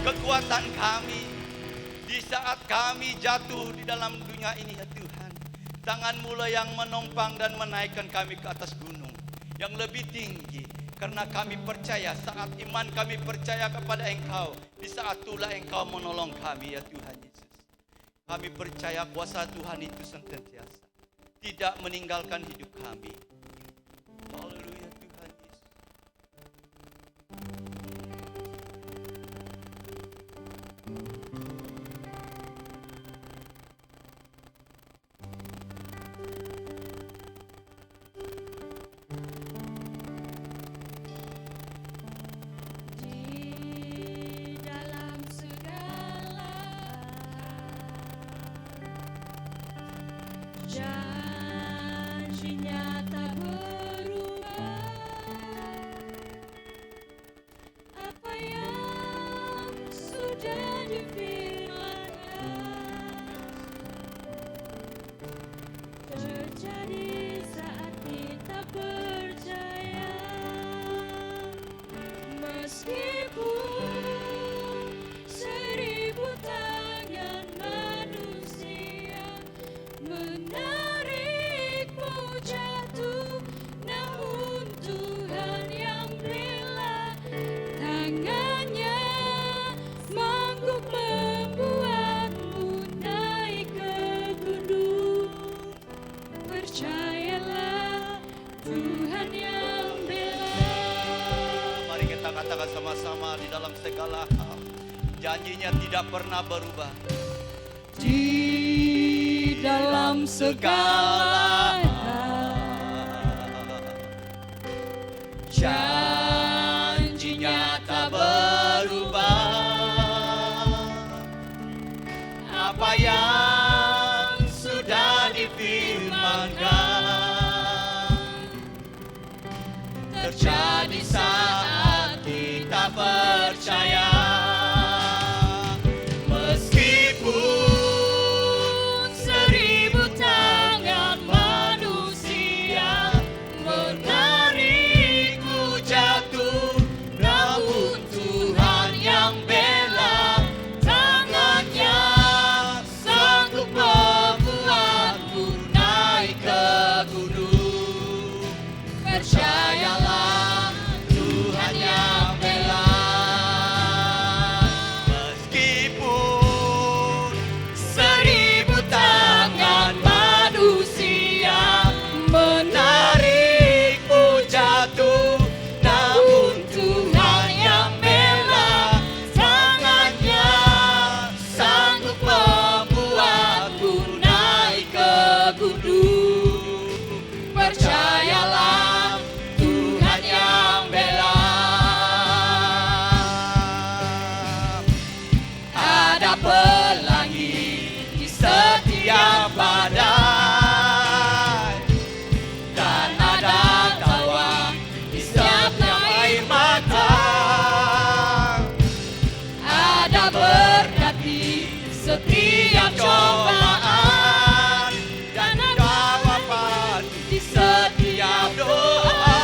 kekuatan kami. Di saat kami jatuh di dalam dunia ini ya Tuhan, tangan-Mu lah yang menopang dan menaikkan kami ke atas gunung yang lebih tinggi. Karena kami percaya, saat iman kami percaya kepada Engkau, di saat itulah Engkau menolong kami ya Tuhan Yesus. Kami percaya kuasa Tuhan itu senantiasa tidak meninggalkan hidup kami. Haleluya Tuhan Yesus. Di dalam segala janji-Nya tak berubah. Apa yang sudah difirman-Nya terjadi saat kita percaya. Meskipun 1000 tangan manusia menarikmu jatuh, namun Tuhan yang bela. Tangan-Nya sanggup membuatmu naik ke gunung. Percayalah, Tuhan yang bela. Mari kita katakan sama-sama, di dalam segala hal janji-Nya tidak pernah berubah. Di dalam segala janji-Nya tak berubah. Apa yang sudah difirmankan terjadi saat kita percaya. Meskipun 1000 tangan manusia menarikmu jatuh, namun Tuhan yang bela. Tangan-Nya sanggup membuatmu naik ke gunung. Percayalah, Tuhan yang bela. Meskipun 1000 tangan manusia menarikmu jatuh, namun Tuhan yang bela. Tangan-Nya sanggup membuatmu naik ke gunung. Percayalah, Tuhan yang bela. Ada pelangi di setiap badai, dan ada tawa di setiap air mata. Ada berkat di setiap cobaan, dan jawaban di setiap doa.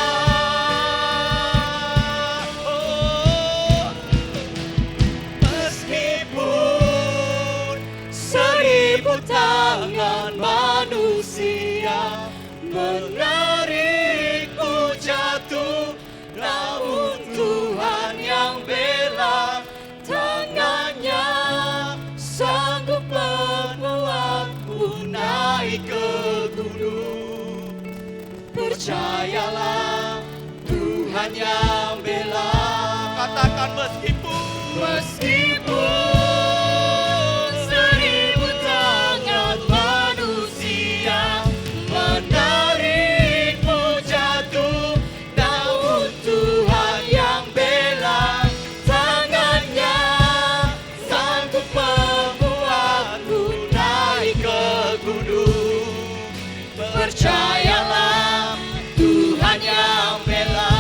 Oh, meskipun 1000 tangan manusia menarikmu jatuh, namun Tuhan yang bela. Tangan-Nya sanggup membuatmu naik ke gunung. Percayalah, Tuhan yang bela. Katakan meskipun 1000 tangan manusia menarikmu jatuh, namun Tuhan yang bela. Tangan-Nya sanggup membuatmu naik ke gunung. Percayalah, Tuhan yang bela.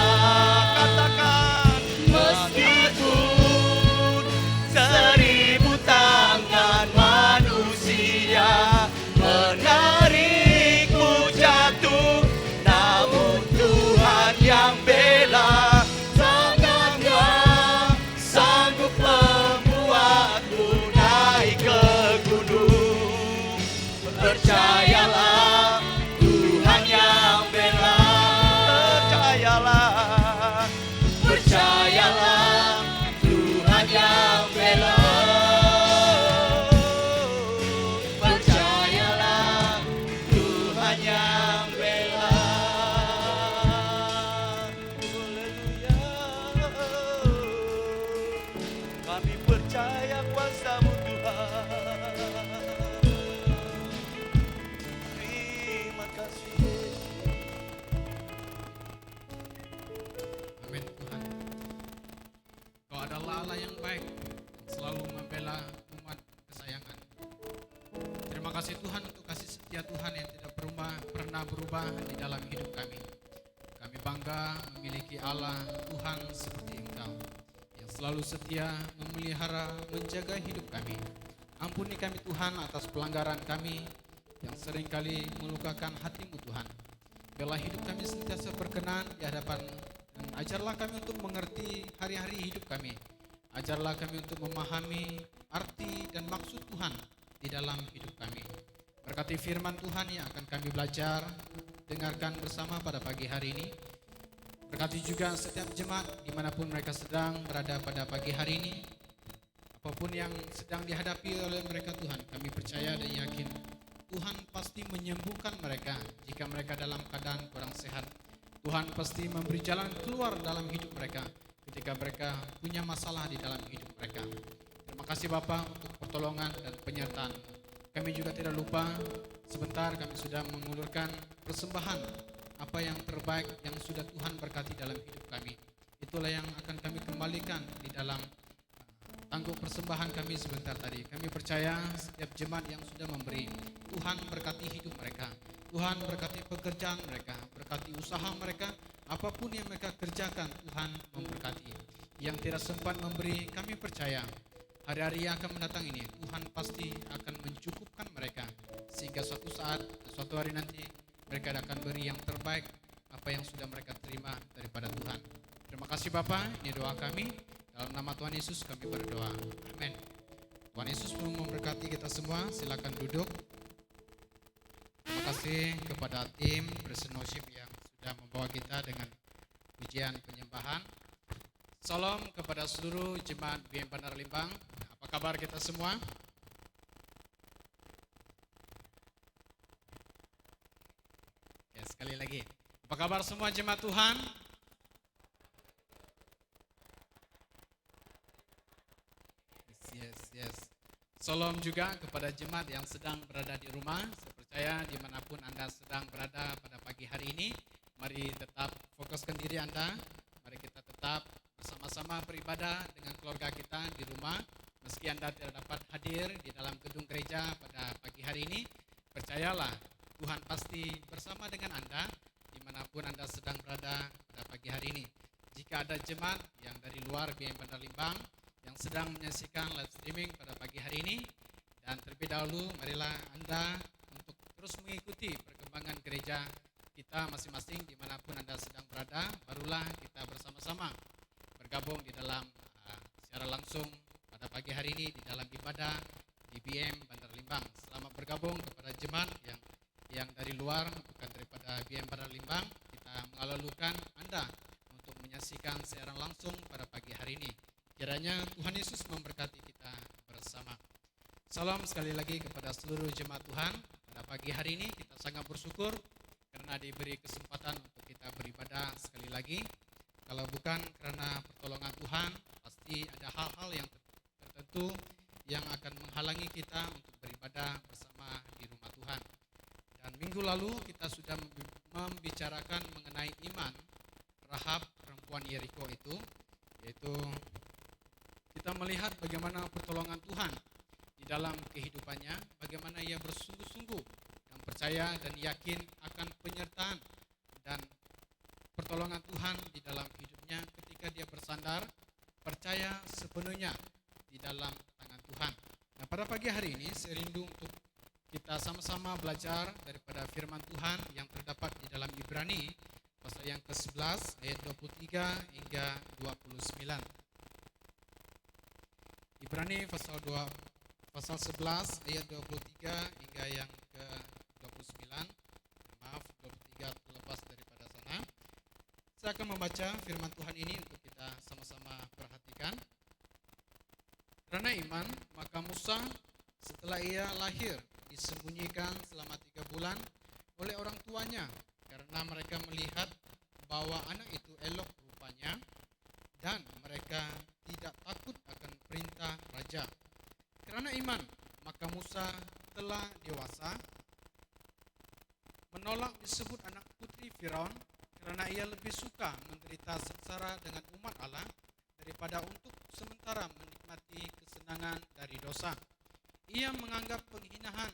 Katakan, meskipun 1000 tangan manusia menarikmu jatuh, namun Tuhan yang bela. Tangan-Nya sanggup membuatmu Tuhan yang tidak pernah berubah di dalam hidup kami. Kami bangga memiliki Allah Tuhan seperti Engkau yang selalu setia memelihara, menjaga hidup kami. Ampuni kami Tuhan atas pelanggaran kami yang seringkali melukakan hati-Mu Tuhan. Biarlah hidup kami sentiasa berkenan di hadapan, dan ajarlah kami untuk mengerti hari-hari hidup kami. Ajarlah kami untuk memahami arti dan maksud Tuhan di dalam hidup kami. Berkati firman Tuhan yang akan kami belajar, dengarkan bersama pada pagi hari ini. Berkati juga setiap jemaat dimanapun mereka sedang berada pada pagi hari ini. Apapun yang sedang dihadapi oleh mereka Tuhan, kami percaya dan yakin Tuhan pasti menyembuhkan mereka jika mereka dalam keadaan kurang sehat. Tuhan pasti memberi jalan keluar dalam hidup mereka ketika mereka punya masalah di dalam hidup mereka. Terima kasih Bapa untuk pertolongan dan penyertaan. Kami juga tidak lupa sebentar kami sudah mengulurkan persembahan apa yang terbaik yang sudah Tuhan berkati dalam hidup kami. Itulah yang akan kami kembalikan di dalam tangguh persembahan kami sebentar tadi. Kami percaya setiap jemaat yang sudah memberi, Tuhan berkati hidup mereka. Tuhan berkati pekerjaan mereka, berkati usaha mereka, apapun yang mereka kerjakan Tuhan memberkati. Yang tidak sempat memberi, kami percaya hari-hari yang akan mendatang ini Tuhan pasti akan mencukupkan mereka, sehingga suatu saat, suatu hari nanti mereka akan beri yang terbaik apa yang sudah mereka terima daripada Tuhan. Terima kasih Bapa, ini doa kami. Dalam nama Tuhan Yesus kami berdoa. Amin. Tuhan Yesus memberkati kita semua. Silakan duduk. Terima kasih kepada tim Present Worship yang sudah membawa kita dengan pujian penyembahan. Salam kepada seluruh jemaat BM Bandar Limbang. Apa kabar kita semua? Ya, sekali lagi. Apa kabar semua jemaat Tuhan? Yes. Salam juga kepada jemaat yang sedang berada di rumah. Saya percaya dimanapun Anda sedang berada pada pagi hari ini, mari tetap fokuskan diri Anda. Mari kita tetap bersama-sama beribadah dengan keluarga kita di rumah. Meski Anda tidak dapat hadir di dalam gedung gereja pada pagi hari ini, percayalah Tuhan pasti bersama dengan Anda dimanapun Anda sedang berada pada pagi hari ini. Jika ada jemaat yang dari luar BM Bandar Limbang yang sedang menyaksikan live streaming pada pagi hari ini, dan terlebih dahulu marilah Anda untuk terus mengikuti perkembangan gereja kita masing-masing dimanapun Anda sedang berada. Barulah kita bersama-sama bergabung di dalam secara langsung pada pagi hari ini di dalam ibadah di BM Bandar Limbang. Selamat bergabung kepada jemaat yang dari luar, bukan daripada BM Bandar Limbang. Kita mengalu-alukan Anda untuk menyaksikan siaran langsung pada pagi hari ini. Kiranya Tuhan Yesus memberkati kita bersama. Salam sekali lagi kepada seluruh jemaat Tuhan. Pada pagi hari ini kita sangat bersyukur karena diberi kesempatan untuk kita beribadah sekali lagi. Kalau bukan karena pertolongan Tuhan, pasti ada hal-hal yang tertentu yang akan menghalangi kita untuk beribadah bersama di rumah Tuhan. Dan minggu lalu kita sudah membicarakan mengenai iman Rahab perempuan Yeriko itu, yaitu kita melihat bagaimana pertolongan Tuhan di dalam kehidupannya, bagaimana ia bersungguh-sungguh dan percaya dan yakin akan penyertaan dan pertolongan Tuhan di dalam hidupnya ketika dia bersandar, percaya sepenuhnya di dalam tangan Tuhan. Nah, pada pagi hari ini saya rindu untuk kita sama-sama belajar daripada firman Tuhan yang terdapat di dalam Ibrani pasal yang ke-11 ayat 23 hingga 29. Ibrani pasal 11 ayat 23 hingga yang ke-29. Maaf, 23 terlepas daripada sana. Saya akan membaca firman Tuhan ini untuk kita sama-sama perhatikan. Karena iman, maka Musa setelah ia lahir disembunyikan selama 3 bulan oleh orang tuanya karena mereka melihat bahwa anak itu elok rupanya dan mereka tidak takut akan perintah raja. Karena iman, maka Musa telah dewasa menolak disebut anak putri Firaun karena ia lebih suka menderita sengsara dengan umat Allah daripada untuk sementara menikmati kesenangan dari dosa. Ia menganggap penghinaan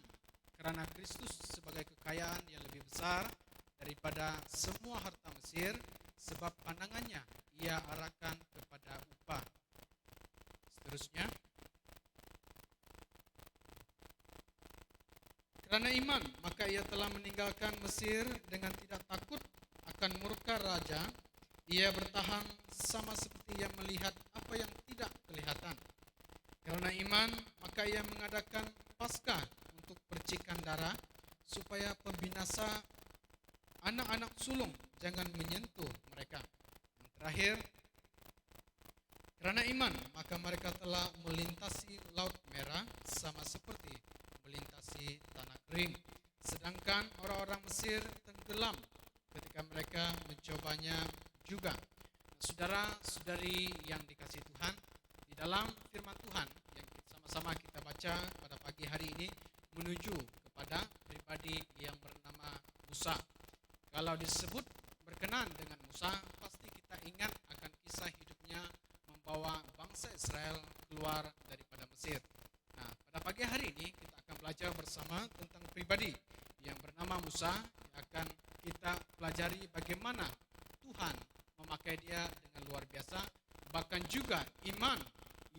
karena Kristus sebagai kekayaan yang lebih besar daripada semua harta Mesir, sebab pandangannya ia arahkan kepada upah. Seterusnya, kerana iman, maka ia telah meninggalkan Mesir dengan tidak takut akan murka raja. Ia bertahan sama seperti ia melihat apa yang tidak kelihatan. Kerana iman, maka ia mengadakan Paskah untuk percikan darah, supaya pembinasa anak-anak sulung jangan menyentuh mereka. Yang terakhir, kerana iman, maka mereka telah melintasi Laut Merah sama seperti melintasi tanah kering. Sedangkan orang-orang Mesir tenggelam ketika mereka mencobanya juga. Saudara-saudari yang dikasihi Tuhan, di dalam firman Tuhan yang sama-sama kita baca pada pagi hari ini menuju kepada pribadi yang bernama Musa. Kalau disebut berkenan dengan Musa, pasti kita ingat akan kisah hidupnya membawa bangsa Israel keluar daripada Mesir. Nah, pada pagi hari ini kita akan belajar bersama tentang pribadi yang bernama Musa, yang akan kita pelajari bagaimana Tuhan memakai dia dengan luar biasa, bahkan juga iman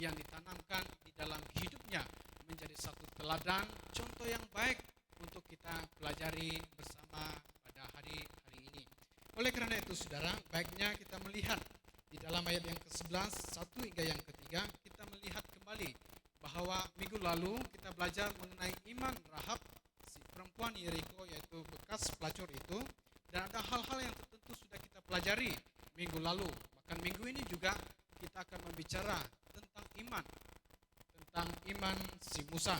yang ditanamkan di dalam hidupnya menjadi satu teladan, contoh yang baik untuk kita pelajari bersama pada hari-hari ini. Oleh kerana itu, saudara, baiknya kita melihat di dalam ayat yang ke-11, 1 hingga yang ketiga, kita melihat kembali bahwa minggu lalu kita belajar mengenai iman Rahab, si perempuan Yeriko, yaitu bekas pelacur itu, dan ada hal-hal yang tertentu sudah kita pelajari minggu lalu. Bahkan minggu ini juga kita akan membicara tentang iman si Musa.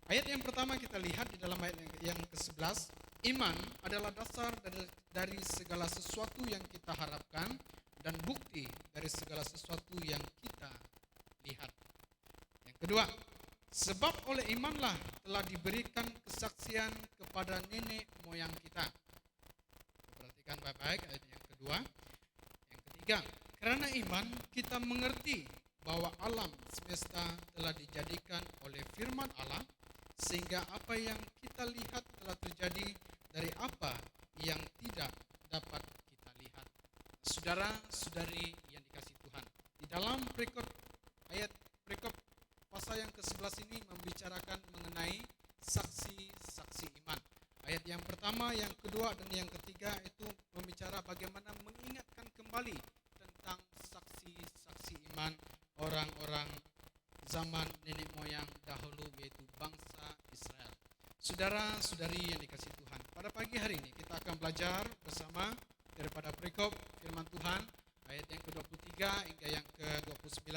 Ayat yang pertama kita lihat di dalam ayat yang ke-11, iman adalah dasar dari segala sesuatu yang kita harapkan dan bukti dari segala sesuatu yang kita lihat. Yang kedua, sebab oleh imanlah telah diberikan kesaksian kepada nenek moyang kita. Perhatikan baik-baik ayat yang kedua. Yang ketiga, kerana iman kita mengerti bahwa alam semesta telah dijadikan oleh firman Allah, sehingga apa yang kita lihat telah terjadi dari apa yang tidak dapat kita lihat. Saudara-saudari yang dikasihi Tuhan, di dalam perikop pasal yang ke-11 ini membicarakan mengenai saksi-saksi iman. Ayat yang pertama, yang kedua, dan yang ketiga itu membicara bagaimana mengingatkan kembali tentang saksi-saksi iman orang-orang zaman nenek moyang dahulu, yaitu bangsa Israel. Saudara-saudari yang dikasihi Tuhan, pada pagi hari ini kita akan belajar bersama daripada perikop firman Tuhan ayat yang ke-23 hingga yang ke-29.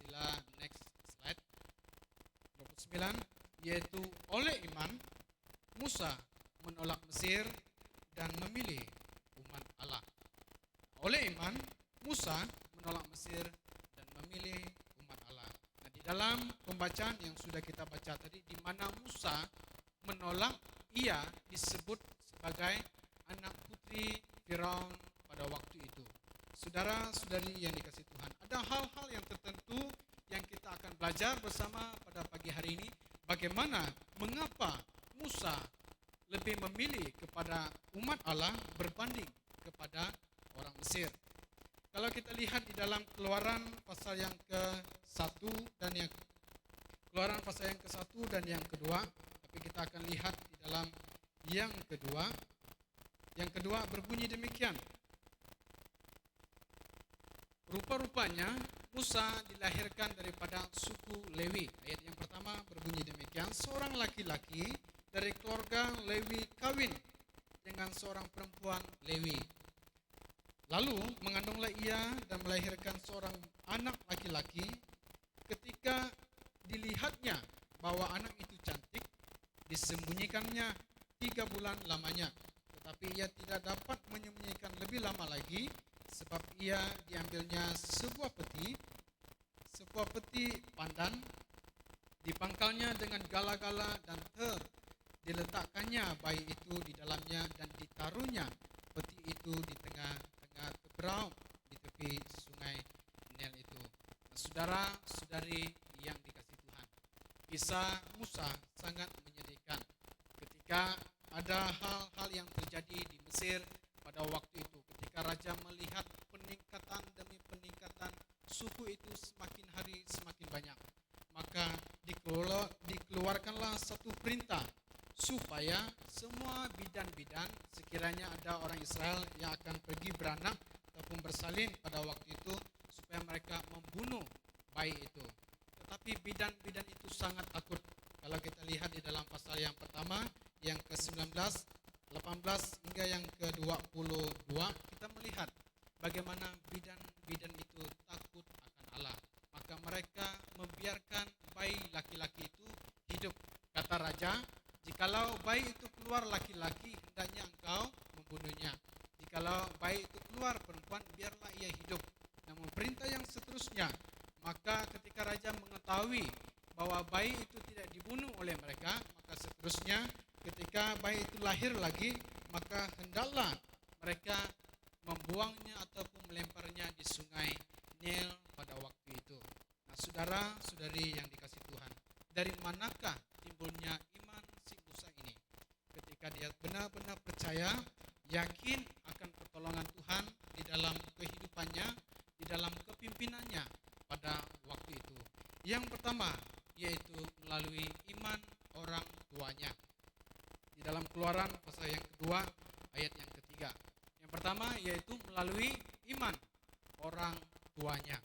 Sila next slide. 29, yaitu oleh iman Musa menolak Mesir dan memilih umat Allah. Oleh iman Musa menolak Mesir dan memilih umat Allah. Nah, di dalam pembacaan yang sudah kita baca tadi, di mana Musa menolak, ia disebut sebagai anak putri Firaun pada waktu itu. Saudara-saudari yang dikasihi Tuhan, ada hal-hal yang tertentu yang kita akan belajar bersama pada pagi hari ini. Bagaimana, mengapa Musa lebih memilih kepada umat Allah berbanding kepada orang Mesir. Kalau kita lihat di dalam Keluaran pasal yang ke-1 dan yang Keluaran pasal yang ke-1 dan yang kedua, tapi kita akan lihat di dalam yang kedua. Yang kedua berbunyi demikian. Rupa-rupanya Musa dilahirkan daripada suku Lewi. Ayat yang pertama berbunyi demikian. Seorang laki-laki dari keluarga Lewi kawin dengan seorang perempuan Lewi. Lalu mengandunglah ia dan melahirkan seorang anak laki-laki. Ketika dilihatnya bahwa anak itu cantik, disembunyikannya 3 bulan lamanya. Tetapi ia tidak dapat menyembunyikan lebih lama lagi, sebab ia diambilnya sebuah peti pandan, dipangkalnya dengan gala-gala dan diletakkannya bayi itu di dalamnya dan ditaruhnya peti itu di tengah-tengah teberau di tepi sungai Nil itu. Saudara-saudari yang dikasihi Tuhan, kisah Musa sangat menyedihkan. Ketika ada hal-hal yang terjadi di Mesir pada waktu itu, ketika raja melihat peningkatan demi peningkatan suku itu semakin hari semakin banyak, maka dikeluarkanlah satu perintah supaya semua bidan-bidan, sekiranya ada orang Israel yang akan pergi beranak ataupun bersalin pada waktu itu, supaya mereka membunuh bayi itu. Tetapi bidan-bidan itu sangat takut. Kalau kita lihat di dalam pasal yang pertama, yang ke-19, 18 hingga yang ke-22, kita melihat bagaimana bidan-bidan itu takut akan Allah. Maka mereka membiarkan bayi laki-laki itu hidup. Kata raja, jikalau bayi itu keluar laki-laki, hendaknya engkau membunuhnya. Jikalau bayi itu keluar perempuan, biarlah ia hidup. Namun perintah yang seterusnya, maka ketika raja mengetahui bahwa bayi itu tidak dibunuh oleh mereka, maka seterusnya ketika bayi itu lahir lagi, maka hendaklah mereka membuangnya ataupun melemparnya di sungai Nil pada waktu itu. Nah, saudara-saudari yang dikasihi Tuhan, dari manakah timbulnya iman si Musa ini? Ketika dia benar-benar percaya, yakin akan pertolongan Tuhan di dalam kehidupannya, di dalam kepimpinannya pada waktu itu. Yang pertama, yaitu melalui iman orang tuanya. Di dalam Keluaran pasal yang kedua, ayat yang ketiga. Yang pertama, yaitu melalui iman orang tuanya.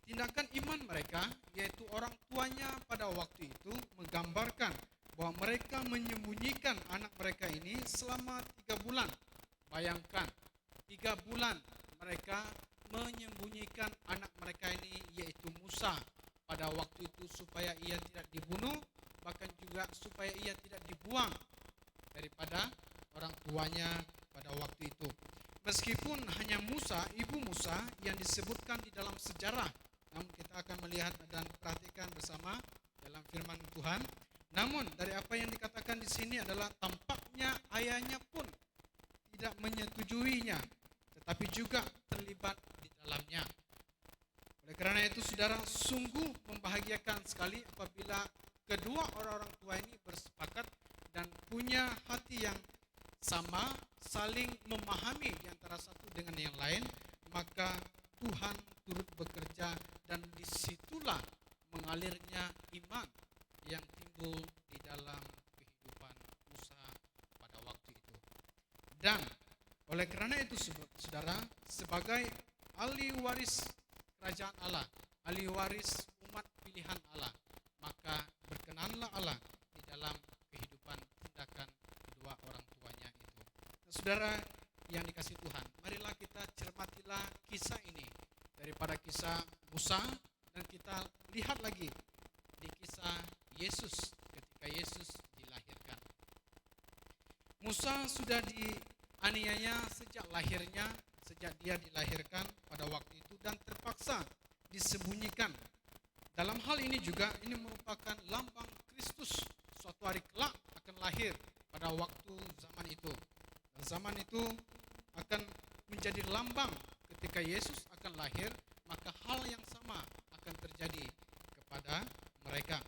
Tindakan iman mereka, yaitu orang tuanya pada waktu itu, menggambarkan bahwa mereka menyembunyikan anak mereka ini selama 3 bulan. Bayangkan, 3 bulan mereka menyembunyikan anak mereka ini, yaitu Musa, pada waktu itu supaya ia tidak dibunuh, bahkan juga supaya ia tidak dibuang daripada orang tuanya pada waktu itu. Meskipun hanya Musa, ibu Musa yang disebutkan di dalam sejarah, namun kita akan melihat dan perhatikan bersama dalam firman Tuhan. Namun dari apa yang dikatakan di sini adalah tampaknya ayahnya pun tidak menyetujuinya, tetapi juga terlibat di dalamnya. Oleh karena itu, saudara, sungguh membahagiakan sekali apabila kedua orang-orang tua ini bersepakat dan punya hati yang sama, saling memahami di antara satu dengan yang lain, maka Tuhan turut bekerja dan disitulah mengalirnya iman yang timbul di dalam kehidupan Musa pada waktu itu. Dan oleh karena itu, saudara, sebagai ahli waris kerajaan Allah, ahli waris umat pilihan Allah, maka berkenanlah Allah di dalam kehidupan tindakan kedua orang tuanya itu. Nah, saudara yang dikasihi Tuhan, marilah kita cermatilah kisah ini daripada kisah Musa, dan kita lihat lagi di kisah Yesus ketika Yesus dilahirkan. Musa sudah dianiaya sejak lahirnya, sejak dia dilahirkan pada waktu itu, dan terpaksa disembunyikan. Dalam hal ini juga, ini merupakan lambang Kristus suatu hari kelak akan lahir pada waktu zaman itu. Dan zaman itu akan menjadi lambang ketika Yesus akan lahir, maka hal yang sama akan terjadi kepada mereka.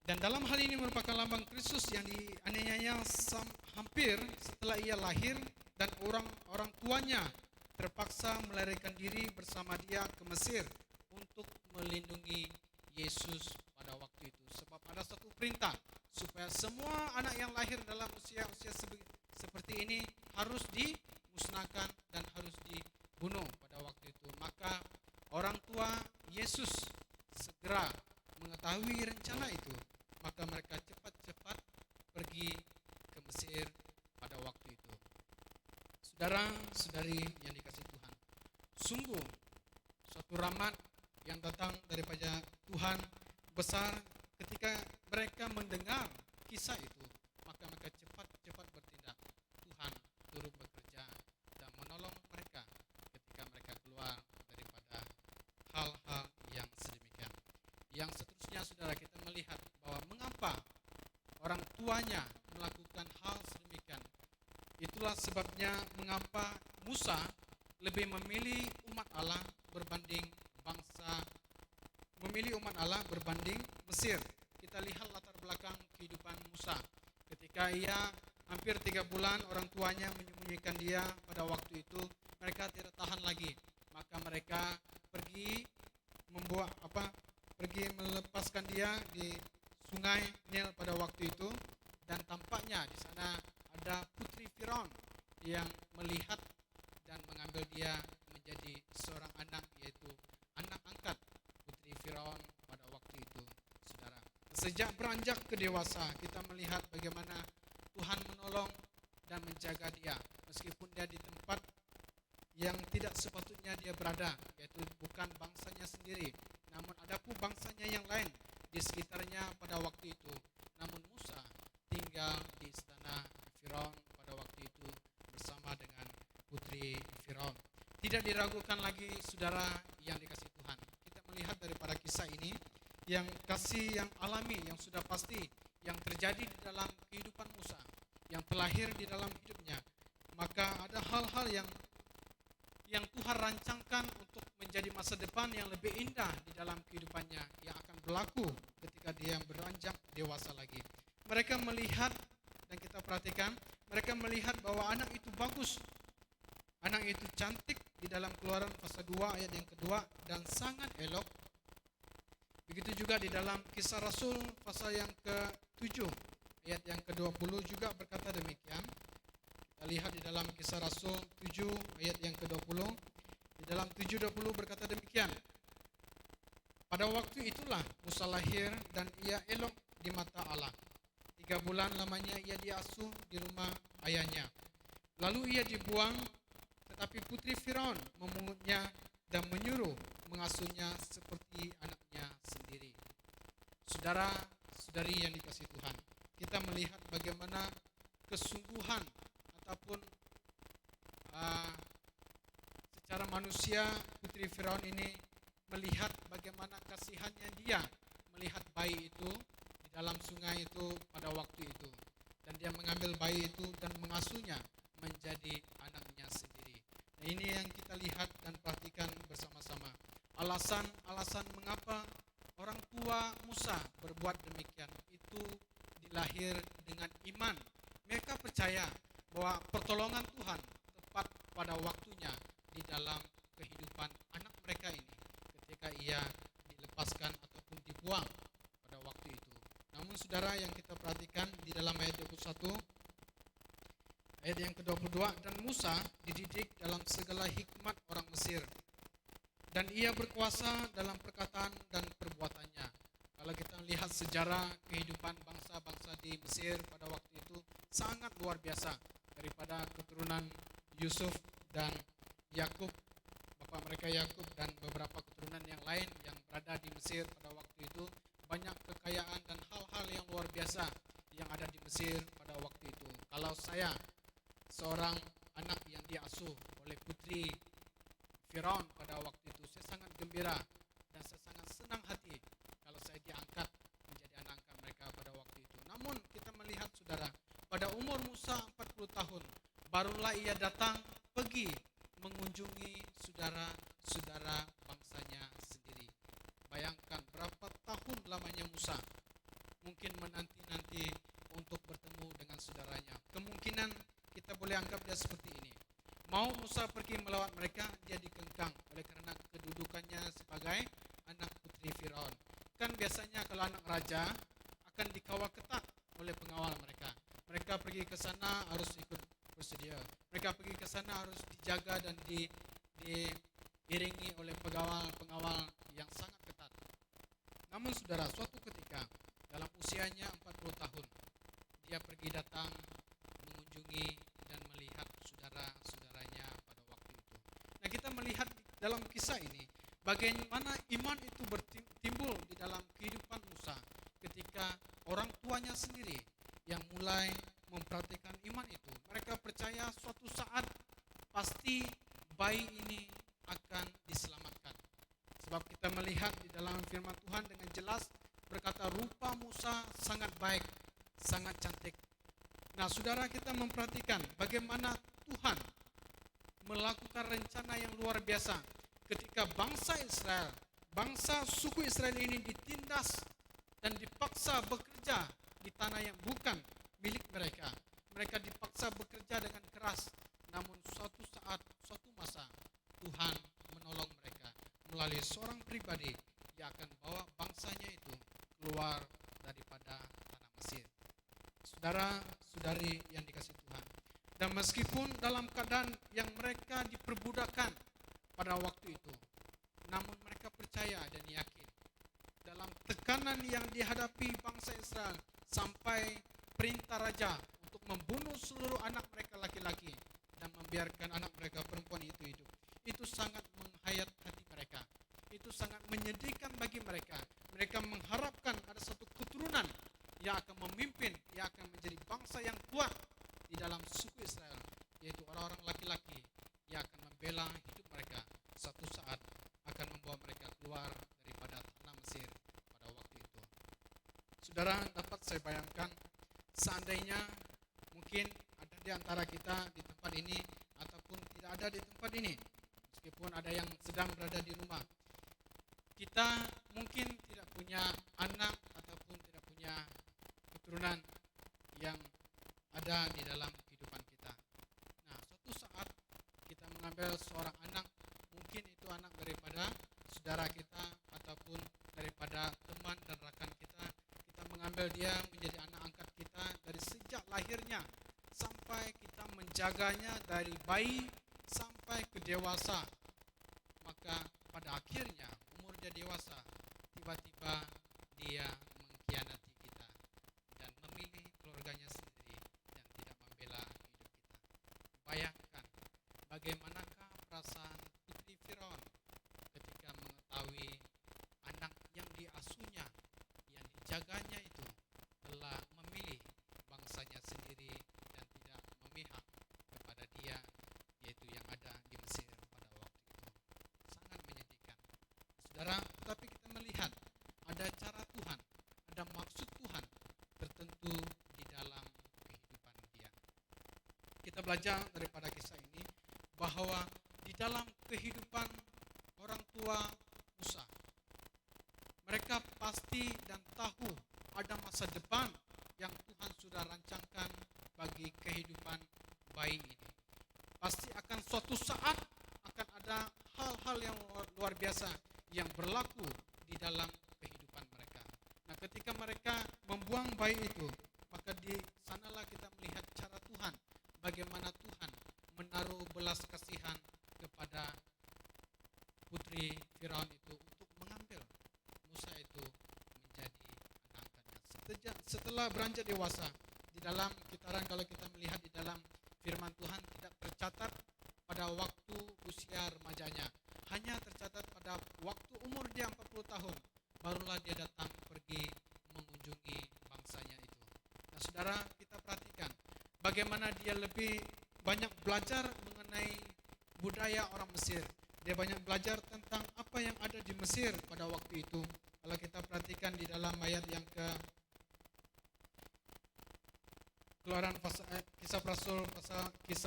Dan dalam hal ini merupakan lambang Kristus yang dianiayanya hampir setelah ia lahir, dan orang tuanya terpaksa melarikan diri bersama dia ke Mesir untuk melindungi Yesus pada waktu itu. Sebab ada satu perintah supaya semua anak yang lahir dalam usia seperti ini harus dimusnahkan dan harus dibunuh pada waktu itu. Maka orang tua Yesus segera mengetahui rencana itu, maka mereka cepat-cepat pergi ke Mesir pada waktu itu. Saudara-saudari yang dikasihi Tuhan, sungguh suatu rahmat yang datang daripada Tuhan besar ketika mereka mendengar kisah itu, maka mereka cepat-cepat bertindak. Tuhan turut bekerja dan menolong mereka ketika mereka keluar daripada hal-hal yang sedemikian. Yang seterusnya, saudara, kita melihat bahwa mengapa orang tuanya melakukan hal sedemikian. Itulah sebabnya mengapa Musa lebih memilih umat Allah berbanding memilih umat Allah berbanding Mesir. Kita lihat latar belakang kehidupan Musa. ketika ia hampir 3 bulan orang tuanya menyembunyikan dia pada waktu itu, mereka tidak tahan lagi. Maka mereka pergi pergi melepaskan dia di sungai Nil pada waktu itu, dan tampaknya di sana ada putri Firaun yang melihat dan mengambil dia menjadi seorang anak, yaitu anak angkat putri Firaun pada waktu itu, saudara. Sejak beranjak ke dewasa, kita melihat bagaimana Tuhan menolong dan menjaga dia, meskipun dia di tempat yang tidak sepatutnya dia berada, yaitu bukan bangsanya sendiri, namun ada pun bangsanya yang lain di sekitarnya pada waktu itu. Namun Musa tinggal di istana Firaun pada waktu itu bersama dengan putri Firaun. Tidak diragukan lagi, saudara yang dikasihi Tuhan. Kita melihat daripada kisah ini yang kasih yang alami, yang sudah pasti, yang terjadi di dalam kehidupan Musa, yang terlahir di dalam hidupnya. Maka ada hal-hal yang Tuhan rancangkan untuk menjadi masa depan yang lebih indah di dalam kehidupannya, yang akan berlaku ketika dia beranjak dewasa lagi. Mereka melihat, dan kita perhatikan, mereka melihat bahwa anak itu bagus, anak itu cantik di dalam Keluaran pasal 2 ayat yang kedua, dan sangat elok. Begitu juga di dalam Kisah Rasul pasal yang ke-7 ayat yang ke-20 juga berkata demikian. Kita lihat di dalam Kisah Rasul 7 ayat yang ke-20. Di dalam 7:20 berkata demikian. Pada waktu itulah Musa lahir dan ia elok di mata Allah. 3 bulan lamanya ia diasuh di rumah ayahnya. Lalu ia dibuang, tetapi putri Firaun memungutnya dan menyuruh mengasuhnya seperti anaknya sendiri. Saudara-saudari yang dikasihi Tuhan, kita melihat bagaimana kesungguhan ataupun secara manusia putri Firaun ini melihat bagaimana kasihannya dia melihat bayi itu di dalam sungai itu pada waktu itu, dan dia mengambil bayi itu dan mengasuhnya menjadi anaknya sendiri. Nah, ini yang kita lihat dan perhatikan bersama-sama. Alasan mengapa orang tua Musa berbuat demikian itu dilahir dengan iman. Mereka percaya bahwa pertolongan Tuhan tepat pada waktunya di dalam kehidupan anak mereka ini ketika ia dilepaskan ataupun dibuang pada waktu itu. Namun saudara yang kita perhatikan di dalam ayat 21, ayat yang ke-22, dan Musa dididik dalam segala hikmat orang Mesir, dan ia berkuasa dalam perkataan dan perbuatannya. Kalau kita lihat sejarah kehidupan bangsa-bangsa di Mesir pada waktu itu sangat luar biasa, daripada keturunan Yusuf dan Yakub, bapak mereka Yakub, dan beberapa keturunan yang lain yang berada di Mesir pada waktu itu. Banyak kekayaan dan hal-hal yang luar biasa yang ada di Mesir pada waktu itu. Kalau saya seorang anak yang diasuh oleh putri Firaun pada waktu itu, saya sangat gembira dan saya sangat senang hati kalau saya diangkat menjadi anak angkat mereka pada waktu itu. Namun kita melihat saudara, pada umur Musa 40 tahun barulah ia datang pergi mengunjungi saudara-saudara bangsanya sendiri. Bayangkan berapa tahun lamanya Musa mungkin menanti-nanti untuk bertemu dengan saudaranya. Kemungkinan kita boleh anggap dia seperti ini. Mau Musa pergi melawat mereka, dia dikengkang oleh karena kedudukannya sebagai anak putri Firaun. Kan biasanya kalau anak raja akan dikawal ketat oleh pengawal mereka. Mereka pergi ke sana harus ikut prosedur. Mereka pergi ke sana harus dijaga dan diiringi oleh pengawal yang sangat ketat. Namun saudara, suatu ketika dalam usianya 40 tahun, dia pergi datang mengunjungi dan melihat saudara-saudaranya pada waktu itu. Nah, kita melihat dalam kisah ini bagaimana iman itu bertimbul di dalam kehidupan Musa ketika orang tuanya sendiri yang mulai memperhatikan iman itu. Mereka percaya suatu saat pasti bayi ini akan diselamatkan. Sebab kita melihat di dalam firman Tuhan dengan jelas berkata rupa Musa sangat baik, sangat cantik. Nah, saudara, kita memperhatikan bagaimana Tuhan melakukan rencana yang luar biasa ketika bangsa Israel, bangsa suku Israel ini ditindas dan dipaksa bekerja di tanah yang bukan milik mereka. Mereka dipaksa bekerja dengan keras, namun suatu saat, suatu masa Tuhan menolong mereka melalui seorang pribadi yang akan bawa bangsanya itu keluar daripada tanah Mesir. Saudara-saudari yang dikasihi Tuhan, dan meskipun dalam keadaan yang mereka diperbudakan pada waktu itu, namun mereka percaya dan yakin dalam tekanan yang dihadapi bangsa Israel sampai perintah raja untuk membunuh seluruh anak mereka laki-laki dan membiarkan anak mereka perempuan itu hidup. Itu sangat menghayat hati mereka. Itu sangat menyedihkan bagi mereka. Mereka mengharapkan ada satu keturunan yang akan memimpin, yang akan menjadi bangsa yang kuat di dalam suku Israel, yaitu orang-orang laki-laki yang akan membela hidup mereka, satu saat akan membawa mereka keluar daripada tanah Mesir pada waktu itu. Saudara, dapat saya bayangkan seandainya mungkin ada di antara kita di tempat ini ataupun tidak ada di tempat ini, meskipun ada yang sedang berada di rumah, kita mungkin tidak punya anak ataupun tidak punya keturunan yang ada di dalam kehidupan kita. Nah, suatu saat kita mengambil seorang anak, mungkin itu anak daripada saudara kita ataupun daripada teman dan rekan kita. Kita mengambil dia menjadi anak angkat kita dari sejak lahirnya sampai kita menjaganya dari bayi sampai ke dewasa. Maka pada akhirnya umur dia dewasa, tiba-tiba dia mengkhianati kita dan memilih keluarganya sendiri dan tidak membela hidup kita. Bayangkan bagaimanakah perasaan putri Firaun ketika mengetahui anak yang diasuhnya, yang dijaganya itu telah memilih bangsanya sendiri dan tidak memihak kepada dia, yaitu yang ada di Mesir pada waktu itu. Sangat menyedihkan. Saudara, tetapi kita melihat ada cara Tuhan, ada maksud Tuhan tertentu di dalam kehidupan dia. Kita belajar daripada kisah ini bahwa di dalam kehidupan orang tua Musa, mereka pasti dan tahu ada masa depan yang Tuhan sudah rancangkan bagi kehidupan bayi ini. Pasti akan suatu saat akan ada hal-hal yang luar biasa yang berlaku di dalam kehidupan mereka. Nah, ketika mereka membuang bayi itu, maka di sanalah kita melihat cara Tuhan, bagaimana Tuhan menaruh belas kasihan kepada putri Firaun itu untuk mengambil Musa itu menjadi anak angkatnya. Setelah beranjak dewasa, di dalam Kitaran kalau kita melihat di dalam firman Tuhan tidak tercatat pada waktu usia remajanya, hanya tercatat pada waktu umur dia 40 tahun, barulah dia datang pergi mengunjungi bangsanya itu. Nah, saudara, kita perhatikan bagaimana dia lebih banyak belajar mengenai budaya orang Mesir. Dia banyak belajar tentang apa yang ada di Mesir pada waktu itu. Kalau kita perhatikan di dalam ayat yang Keluaran Kisah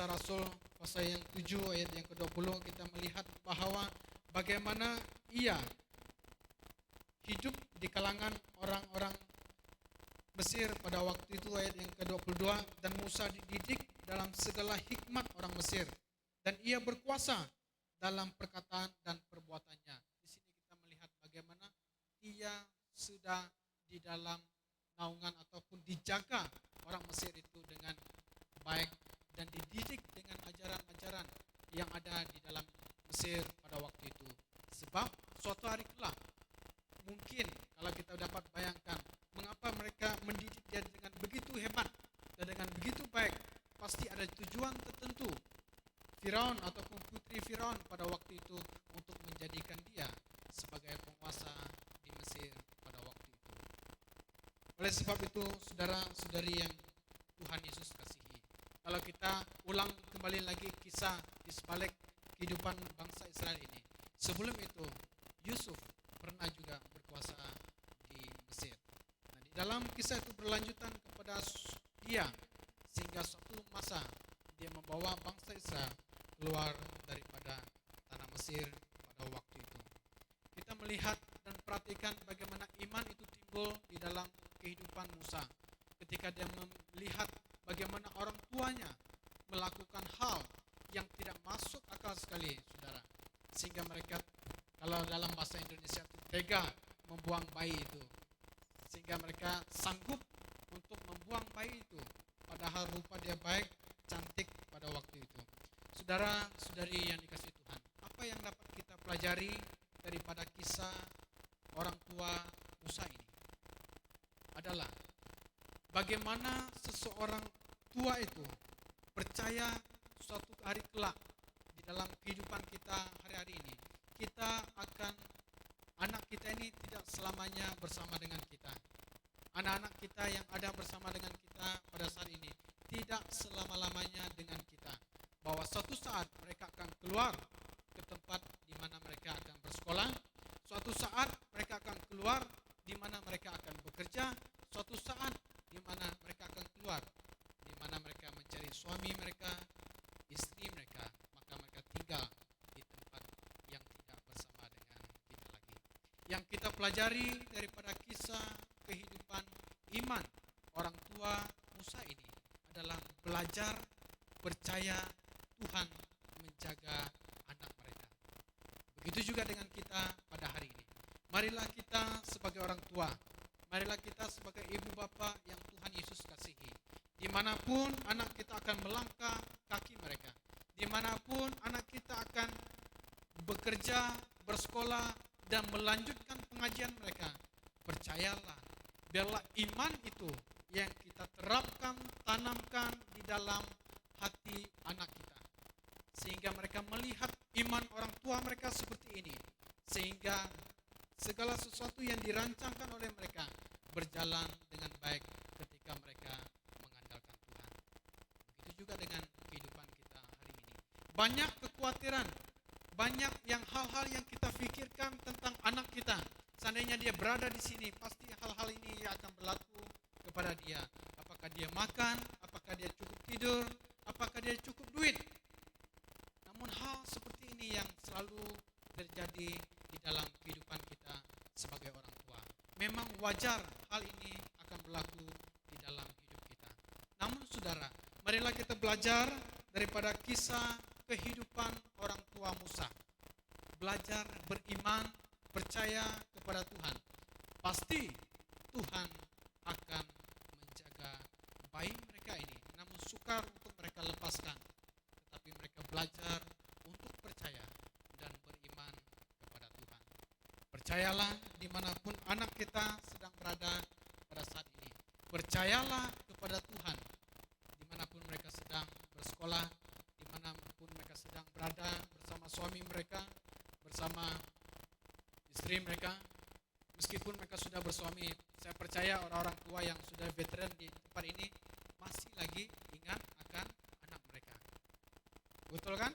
Rasul pasal yang 7 ayat yang ke-20, kita melihat bahwa bagaimana ia hidup di kalangan orang-orang Mesir pada waktu itu, ayat yang ke-22, dan Musa dididik dalam segala hikmat orang Mesir dan ia berkuasa dalam perkataan dan perbuatannya. Di sini kita melihat bagaimana ia sudah di dalam naungan ataupun dijaga orang Mesir itu dengan baik dan dididik dengan ajaran-ajaran yang ada di dalam Mesir pada waktu itu. Sebab suatu hari kelak, mungkin kalau kita dapat bayangkan mengapa mereka mendidik dia dengan begitu hebat dan dengan begitu baik, pasti ada tujuan tertentu Firaun ataupun putri Firaun pada waktu itu untuk menjadikan dia sebagai penguasa di Mesir pada waktu itu. Oleh sebab itu, saudara-saudari yang Tuhan Yesus kasihi, kalau kita ulang kembali lagi kisah di sebalik kehidupan bangsa Israel ini, sebelum itu Yusuf pernah juga berkuasa di Mesir. Nah, di dalam kisah itu berlanjutan kepada dia sehingga suatu masa dia membawa bangsa Israel keluar daripada tanah Mesir pada waktu itu. Kita melihat dan perhatikan bagaimana iman itu timbul di dalam kehidupan Musa ketika dia melihat bagaimana orang tuanya melakukan hal yang tidak masuk akal sekali, saudara. Sehingga mereka, kalau dalam bahasa Indonesia itu tega membuang bayi itu. Sehingga mereka sanggup untuk membuang bayi itu. Padahal rupa dia baik, cantik pada waktu itu. Saudara-saudari yang dikasihi Tuhan, apa yang dapat kita pelajari daripada kisah orang tua Musa ini? Adalah bagaimana seseorang tua itu percaya suatu hari kelak di dalam kehidupan kita hari-hari ini, kita akan, anak kita ini tidak selamanya bersama dengan kita. Anak-anak kita yang ada bersama dengan kita pada saat ini tidak selama-lamanya dengan kita. Bahwa suatu saat mereka akan keluar ke tempat di mana mereka akan bersekolah. Suatu saat mereka akan keluar di mana mereka akan bekerja. Suatu saat di mana mereka akan keluar di mana mereka mencari suami mereka, istri mereka, maka mereka tinggal di tempat yang tidak bersama dengan kita lagi. Yang kita pelajari daripada kisah kehidupan iman orang tua Musa ini adalah belajar percaya Tuhan menjaga anak mereka. Begitu juga dengan kita pada hari ini. Marilah kita sebagai orang tua, marilah kita sebagai ibu bapa yang Tuhan Yesus kasihi, dimanapun anak kita akan melangkah kaki mereka, dimanapun anak kita akan bekerja, bersekolah, dan melanjutkan pengajian mereka, percayalah, biarlah iman itu yang kita terapkan, tanamkan di dalam hati anak kita, sehingga mereka melihat iman orang tua mereka seperti ini, sehingga segala sesuatu yang dirancangkan oleh mereka berjalan dengan baik ketika mereka mengandalkan Tuhan. Begitu juga dengan kehidupan kita hari ini. Banyak kekhawatiran, banyak yang hal-hal yang kita pikirkan tentang anak kita. Seandainya dia berada di sini, pasti hal-hal ini akan berlaku kepada dia. Apakah dia makan, apakah dia cukup tidur, apakah dia cukup duit. Namun hal seperti ini yang selalu terjadi di dalam kehidupan kita sebagai orang tua. Memang wajar hal ini akan berlaku di dalam hidup kita. Namun saudara, marilah kita belajar daripada kisah kehidupan orang tua Musa. Belajar beriman, percaya kepada Tuhan. Pasti Tuhan akan menjaga bayi mereka ini. Namun sukar untuk mereka lepaskan. Tetapi mereka belajar untuk percaya dan beriman kepada Tuhan. Percayalah dimanapun anak kita sedang berada pada saat ini. Percayalah kepada Tuhan dimanapun mereka sedang bersekolah, dimanapun mereka sedang berada bersama suami mereka, bersama istri mereka. Meskipun mereka sudah bersuami, saya percaya orang-orang tua yang sudah veteran di tempat ini masih lagi ingat akan anak mereka. Betul kan?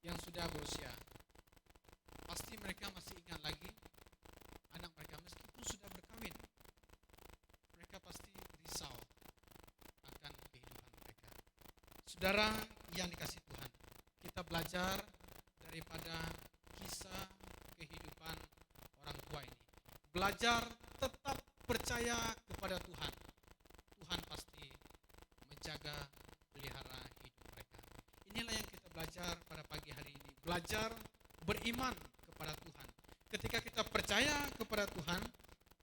Yang sudah berusia, pasti mereka masih ingat lagi anak mereka meskipun sudah berkawin. Mereka pasti risau akan kehidupan mereka. Saudara yang dikasihi Tuhan, kita belajar daripada kisah kehidupan orang tua ini. Belajar tetap percaya kepada Tuhan. Tuhan pasti menjaga, pelihara hidup mereka. Inilah yang kita belajar pada pagi hari ini. Belajar beriman kepada Tuhan. Ketika kita percaya kepada Tuhan,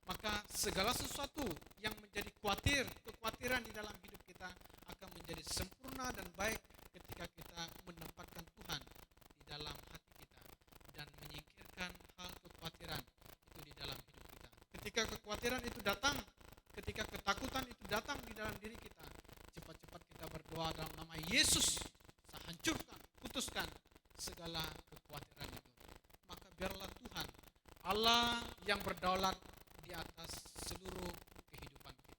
maka segala sesuatu yang menjadi kekhawatiran di dalam hidup kita akan menjadi sempurna dan baik ketika kita menempatkan Tuhan di dalam hati kita dan menyingkirkan hal kekhawatiran itu di dalam hidup kita. Ketika kekhawatiran itu datang, ketika ketakutan itu datang di dalam diri kita, cepat-cepat kita berdoa dalam nama Yesus, saya hancurkan, putuskan segala kekhawatiran itu. Maka biarlah Tuhan, Allah yang berdaulat di atas seluruh kehidupan kita.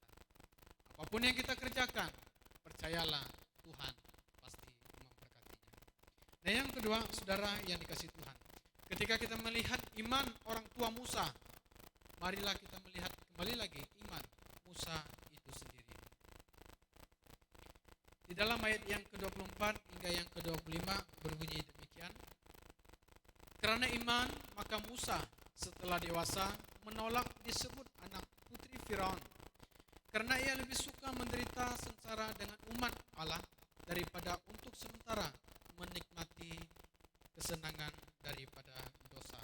Apapun yang kita kerjakan, percayalah Tuhan pasti memberkatinya. Nah yang kedua, saudara yang dikasihi Tuhan, ketika kita melihat iman orang tua Musa, marilah kita melihat kembali lagi iman Musa itu sendiri. Di dalam ayat yang ke-24 hingga yang ke-25 berbunyi demikian. Karena iman, maka Musa setelah dewasa menolak disebut anak putri Firaun. Karena ia lebih suka menderita sengsara dengan umat Allah daripada untuk sementara menikmati kesenangan daripada dosa.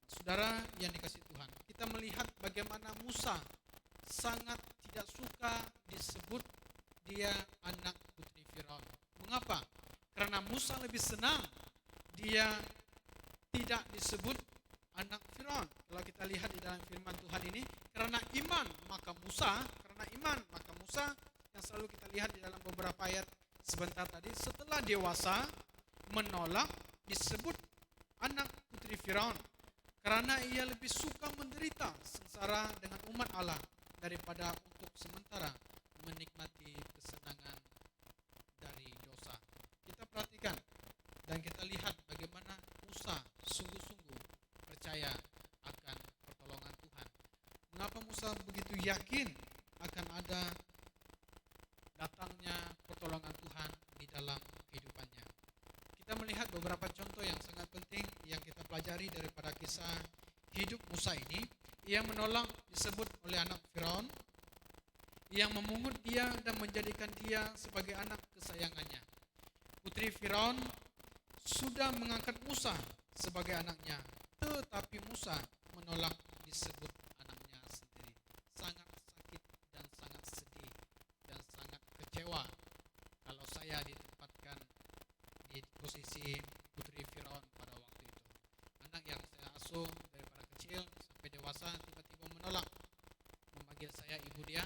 Saudara yang dikasihi Tuhan, kita melihat bagaimana Musa sangat tidak suka disebut dia anak putri Firaun. Mengapa? Karena Musa lebih senang dia tidak disebut anak Firaun. Kalau kita lihat di dalam firman Tuhan ini, karena iman maka Musa yang selalu kita lihat di dalam beberapa ayat sebentar tadi, setelah dewasa menolak disebut anak putri Firaun karena ia lebih suka menderita sengsara dengan umat Allah daripada untuk sementara menikmati kesenangan dari dosa. Kita perhatikan dan kita lihat bagaimana Musa sungguh-sungguh percaya akan pertolongan Tuhan. Mengapa Musa begitu yakin akan ada datangnya pertolongan Tuhan di dalam kehidupannya? Kita melihat beberapa contoh yang sangat penting yang kita pelajari daripada kisah hidup Musa ini. Ia menolak disebut oleh anak Firaun yang memungut dia dan menjadikan dia sebagai anak kesayangannya. Putri Firaun sudah mengangkat Musa sebagai anaknya, tetapi Musa menolak disebut anaknya sendiri. Sangat sakit dan sangat sedih dan sangat kecewa kalau saya ditempatkan di posisi Putri Firaun pada waktu itu. Anak yang saya asuh daripada kecil sampai dewasa tiba-tiba menolak memanggil saya ibu dia,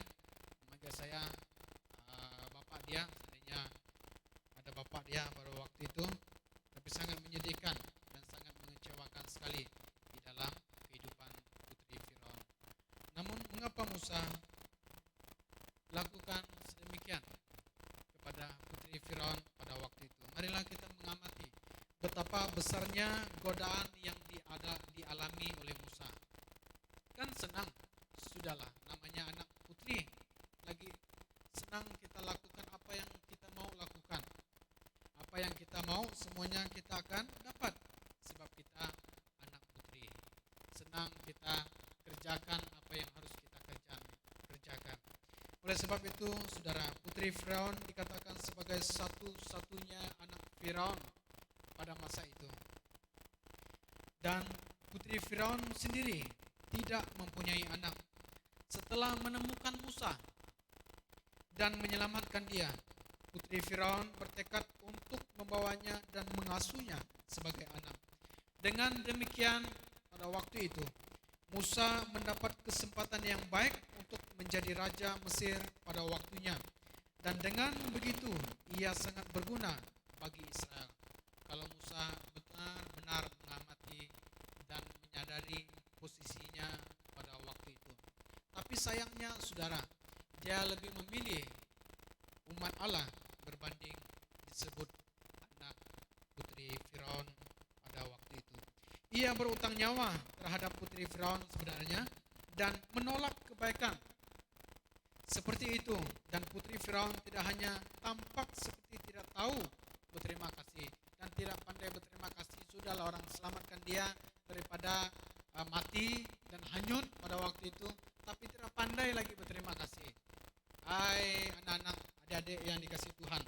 memanggil saya bapak dia, seandainya ada bapak dia pada waktu itu. Tapi sangat menyedihkan dan sangat mengecewakan sekali di dalam kehidupan Putri Firaun. Namun mengapa Musa lakukan sedemikian kepada Putri Firaun pada waktu itu? Marilah kita mengamati betapa besarnya godaan yang dialami oleh Musa. Kan senang, sudahlah, namanya anak putri, lagi senang kita lakukan apa yang kita mau lakukan. Apa yang kita mau semuanya kita akan dapat sebab kita anak putri. Senang kita kerjakan apa yang harus kita kerjakan. Oleh sebab itu, saudara, Putri Firaun dikatakan sebagai satu-satunya anak Firaun pada masa itu. Dan Putri Firaun sendiri tidak mempunyai anak. Setelah menemukan Musa dan menyelamatkan dia, Putri Firaun bertekad untuk membawanya dan mengasuhnya sebagai anak. Dengan demikian, pada waktu itu, Musa mendapat kesempatan yang baik untuk menjadi raja Mesir pada waktunya. Dan dengan begitu, ia sangat berguna bagi Israel. Kalau Musa benar-benar mengamati dan menyadari posisinya pada waktu itu. Tapi sayangnya, saudara, dia lebih memilih umat Allah berbanding disebut anak Putri Firaun pada waktu itu. Ia berutang nyawa terhadap Putri Firaun sebenarnya dan menolak kebaikan seperti itu. Dan Putri Firaun tidak hanya tampak seperti tidak tahu berterima kasih dan tidak pandai berterima kasih, sudahlah orang selamatkan dia daripada mati dan hanyut pada waktu itu, tapi tidak pandai lagi berterima kasih. Hai anak-anak, adik-adik yang dikasihi Tuhan,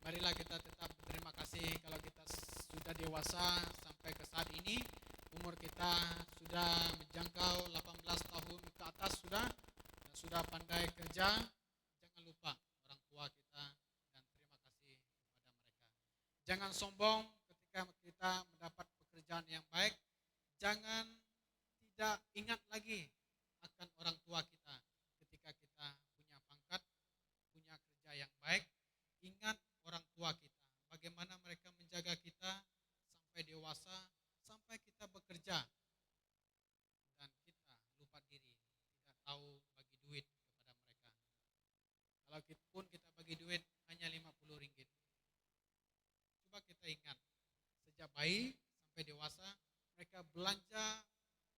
marilah kita tetap berterima kasih kalau kita sudah dewasa sampai ke saat ini. Umur kita sudah menjangkau 18 tahun ke atas dan sudah pandai kerja. Jangan lupa orang tua kita dan terima kasih kepada mereka. Jangan sombong ketika kita mendapat pekerjaan yang baik. Jangan tidak ingat lagi akan orang tua kita ketika kita punya pangkat, punya kerja yang baik. Ingat orang tua kita, bagaimana mereka menjaga kita sampai dewasa, sampai kita bekerja. Dan kita lupa diri, tidak tahu bagi duit kepada mereka. Kalau kita bagi duit hanya Rp50. Coba kita ingat, sejak bayi sampai dewasa, mereka belanja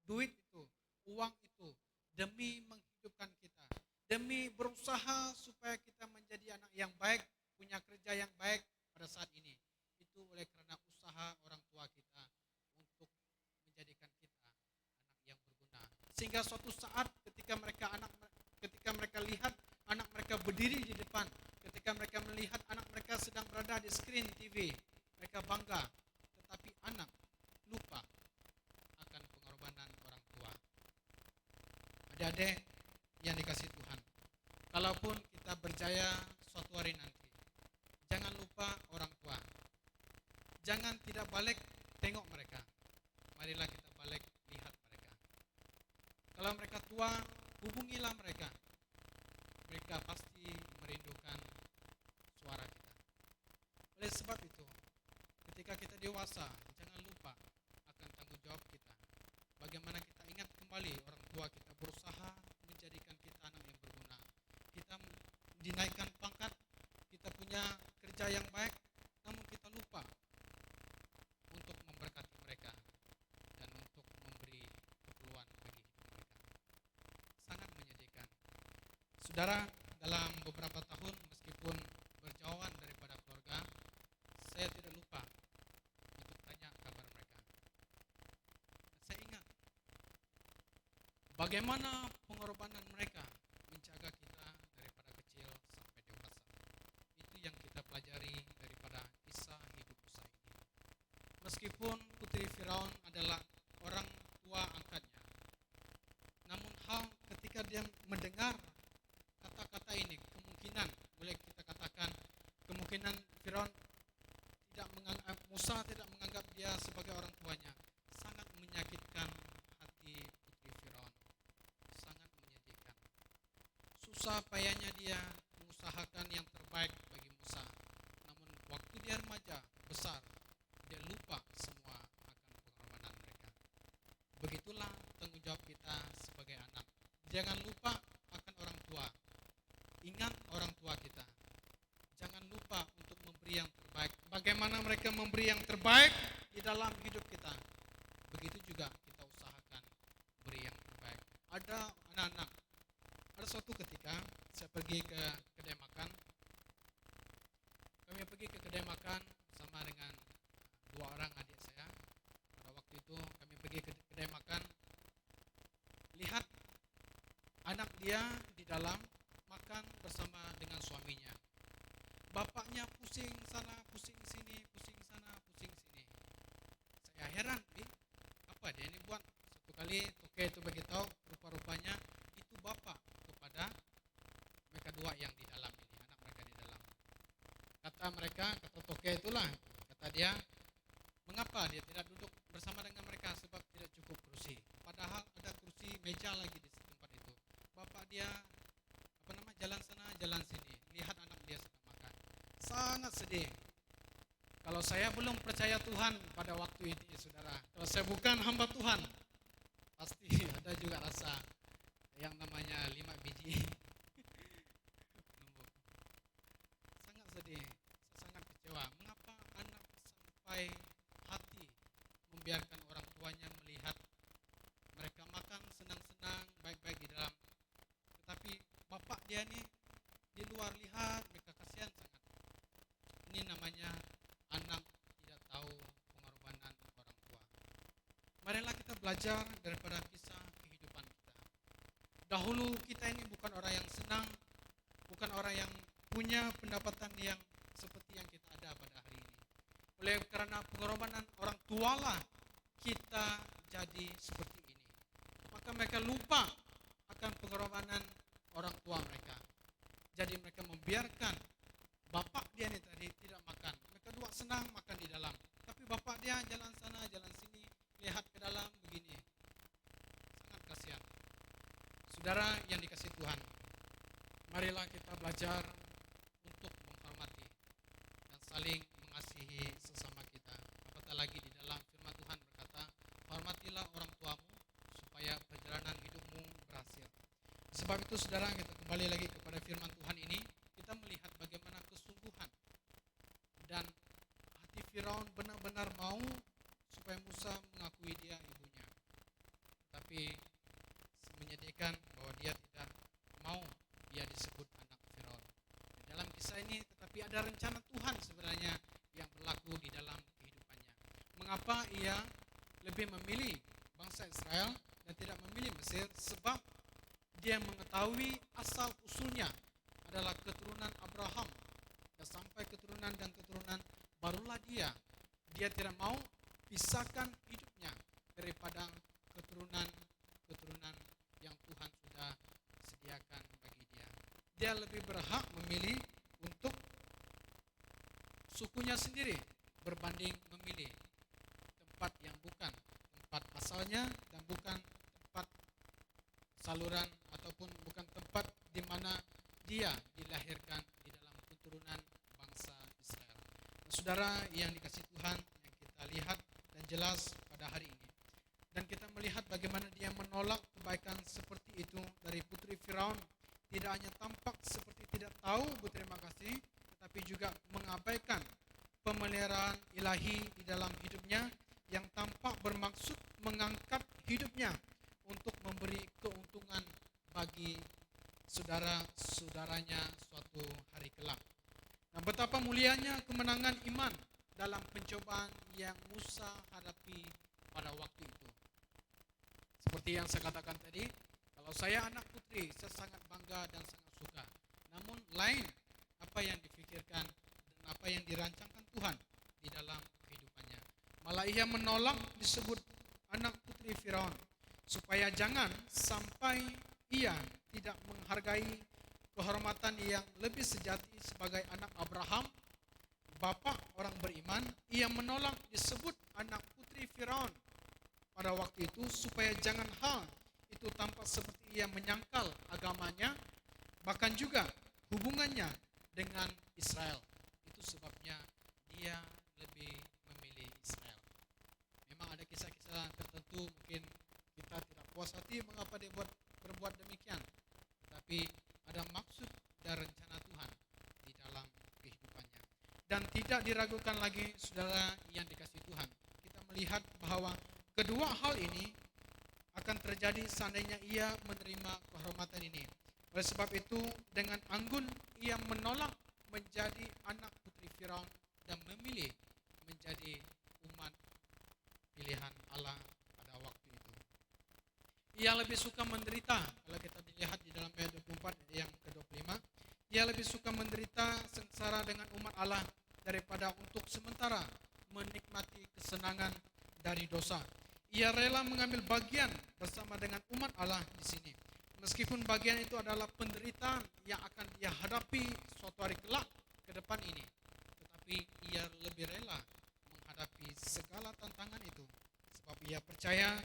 duit itu, uang itu, demi menghidupkan kita, demi berusaha supaya kita menjadi anak yang baik, punya kerja yang baik pada saat ini. Itu oleh karena usaha orang tua kita untuk menjadikan kita anak yang berguna. Sehingga suatu saat ketika mereka lihat kehidupan. Ketika mereka melihat anak mereka sedang berada di skrin TV, mereka bangga. Tetapi anak lupa akan pengorbanan orang tua. Adik-adik yang dikasihi Tuhan, kalaupun kita berjaya suatu hari nanti, jangan lupa orang tua. Jangan tidak balik tengok mereka. Marilah kita balik lihat mereka. Kalau mereka tua, hubungilah mereka. Mereka pasti merindukan suara kita. Oleh sebab itu, ketika kita dewasa, jangan lupa akan tanggung jawab kita. Bagaimana kita ingat kembali orang tua kita berusaha menjadikan kita anak yang berguna. Kita dinaikkan pangkat, kita punya kerja yang baik, namun kita lupa untuk memberkati mereka dan untuk memberi keperluan bagi hidup mereka. Sangat menyedihkan. Saudara, dalam beberapa tahun meskipun berjauhan daripada keluarga, saya tidak lupa untuk tanya kabar mereka. Saya ingat bagaimana pengorbanan mereka menjaga kita daripada kecil sampai dewasa. Itu yang kita pelajari daripada kisah hidup Musa ini. Meskipun putri Firaun adalah orang tua angkatnya, namun ketika dia mendengar kata-kata ini, kemungkinan boleh kita katakan kemungkinan Firaun Musa tidak menganggap dia sebagai orang tuanya. Sangat menyakitkan hati putri Firaun. Sangat menyedihkan. Susah payahnya dia mengusahakan yang terbaik bagi Musa. Namun waktu dia remaja besar, dia lupa semua akan pengorbanan mereka. Begitulah tanggung jawab kita sebagai anak. Jangan lupa akan orang tua. Ingat orang tua kita. Jangan lupa untuk memberi yang terbaik. Bagaimana mereka memberi yang terbaik di dalam hidup kita, begitu juga kita usahakan beri yang terbaik. Ada anak-anak, ada suatu ketika saya pergi ke kedai makan. Kami pergi ke kedai makan bersama dengan dua orang adik saya. Pada waktu itu kami pergi ke kedai makan, lihat anak dia di dalam makan bersama dengan suaminya. Bapaknya pusing sana, pusing sini, pusing sana, pusing sini. Saya heran, apa dia ini buat? Satu kali toke itu beritahu, rupa-rupanya itu bapak kepada mereka dua yang di dalam ini, anak mereka di dalam. Kata mereka, kata toke itulah, kata dia, mengapa dia tidak duduk bersama dengan mereka sebab tidak cukup kursi. Padahal ada kursi meja lagi di tempat itu. Bapak dia jalan sana, jalan sini, lihat anak dia sedang makan. Sangat sedih. Kalau saya belum percaya Tuhan pada waktu itu, saudara, kalau saya bukan hamba Tuhan, pasti ada juga rasa yang namanya 5 biji. Sangat sedih, saya sangat kecewa. Mengapa anak sampai hati membiarkan orang tuanya melihat mereka makan senang-senang, baik-baik di dalam, tetapi bapak dia nih di luar lihat mereka kasihan sangat. Ini namanya anak tidak tahu pengorbanan orang tua. Marilah kita belajar daripada kisah kehidupan kita. Dahulu kita ini bukan orang yang senang, bukan orang yang punya pendapatan yang seperti yang kita ada pada hari ini. Oleh karena pengorbanan orang tualah kita jadi seperti ini. Maka mereka lupa akan pengorbanan orang tua mereka. Jadi mereka membiarkan bapak dia ini tadi tidak makan. Mereka dua senang makan di dalam. Tapi bapak dia jalan sana, jalan sini, lihat ke dalam begini. Sangat kasihan. Saudara yang dikasihi Tuhan, marilah kita belajar untuk menghormati dan saling mengasihi sesama kita. Apatah lagi di dalam firman Tuhan berkata, hormatilah orang tuamu supaya perjalanan hidupmu berhasil. Sebab itu saudara, kita kembali lagi kepada firman Tuhan ini, kita melihat bagaimana kesungguhan dan hati Firaun benar-benar mau supaya Musa mengakui dia ibunya. Tapi menyedihkan bahwa dia tidak mau dia disebut anak Firaun. Di dalam kisah ini tetapi ada rencana Tuhan sebenarnya yang berlaku di dalam kehidupannya. Mengapa ia lebih memilih bangsa Israel dan tidak memilih Mesir? Sebab dia mengetahui asal usulnya adalah keturunan Abraham. Dan sampai keturunan dan keturunan barulah dia tidak mau pisahkan hidupnya daripada keturunan yang Tuhan sudah sediakan bagi dia. Dia lebih berhak memilih untuk sukunya sendiri berbanding memilih tempat yang bukan tempat asalnya dan bukan tempat saluran ataupun bukan tempat di mana dia dilahirkan di dalam keturunan bangsa Israel. Nah, saudara yang dikasihi Tuhan, yang kita lihat dan jelas pada hari ini, dan kita melihat bagaimana dia menolak kebaikan seperti itu dari putri Firaun, tidak hanya tampak seperti tidak tahu berterima kasih, tetapi juga mengabaikan pemeliharaan ilahi di dalam hidupnya yang tampak bermaksud mengangkat hidupnya untuk memberi keuntungan bagi saudara-saudaranya suatu hari kelak. Nah, betapa mulianya kemenangan iman dalam pencobaan yang Musa hadapi pada waktu itu. Seperti yang saya katakan tadi, kalau saya anak putri, saya sangat bangga dan sangat suka. Namun lain apa yang dipikirkan dan apa yang dirancangkan Tuhan di dalam kehidupannya. Malah ia menolak disebut anak putri Firaun, supaya jangan sampai ia tidak menghargai kehormatan yang lebih sejati sebagai anak Abraham, bapa orang beriman. Ia menolak disebut anak putri Firaun pada waktu itu, supaya jangan hal itu tampak seperti ia menyangkal agamanya, bahkan juga hubungannya dengan Israel. Itu sebabnya dia lebih memilih Israel. Memang ada kisah-kisah tertentu mungkin kita tidak puas hati mengapa dia berbuat demikian, tetapi ada maksud dan rencana Tuhan di dalam kehidupannya. Dan tidak diragukan lagi, saudara yang dikasihi Tuhan, kita melihat bahwa kedua hal ini akan terjadi seandainya ia menerima kehormatan ini. Oleh sebab itu, dengan anggun ia menolak menjadi anak putri Firaun dan memilih menjadi umat pilihan Allah pada waktu itu. Ia lebih suka menderita, kalau kita lihat di dalam ayat 24 yang ke-25, ia lebih suka menderita sengsara dengan umat Allah daripada untuk sementara menikmati kesenangan dari dosa. Ia rela mengambil bagian bersama dengan umat Allah di sini. Meskipun bagian itu adalah penderitaan yang akan dia hadapi suatu hari kelak ke depan ini, tetapi ia lebih rela menghadapi segala tantangan itu, sebab ia percaya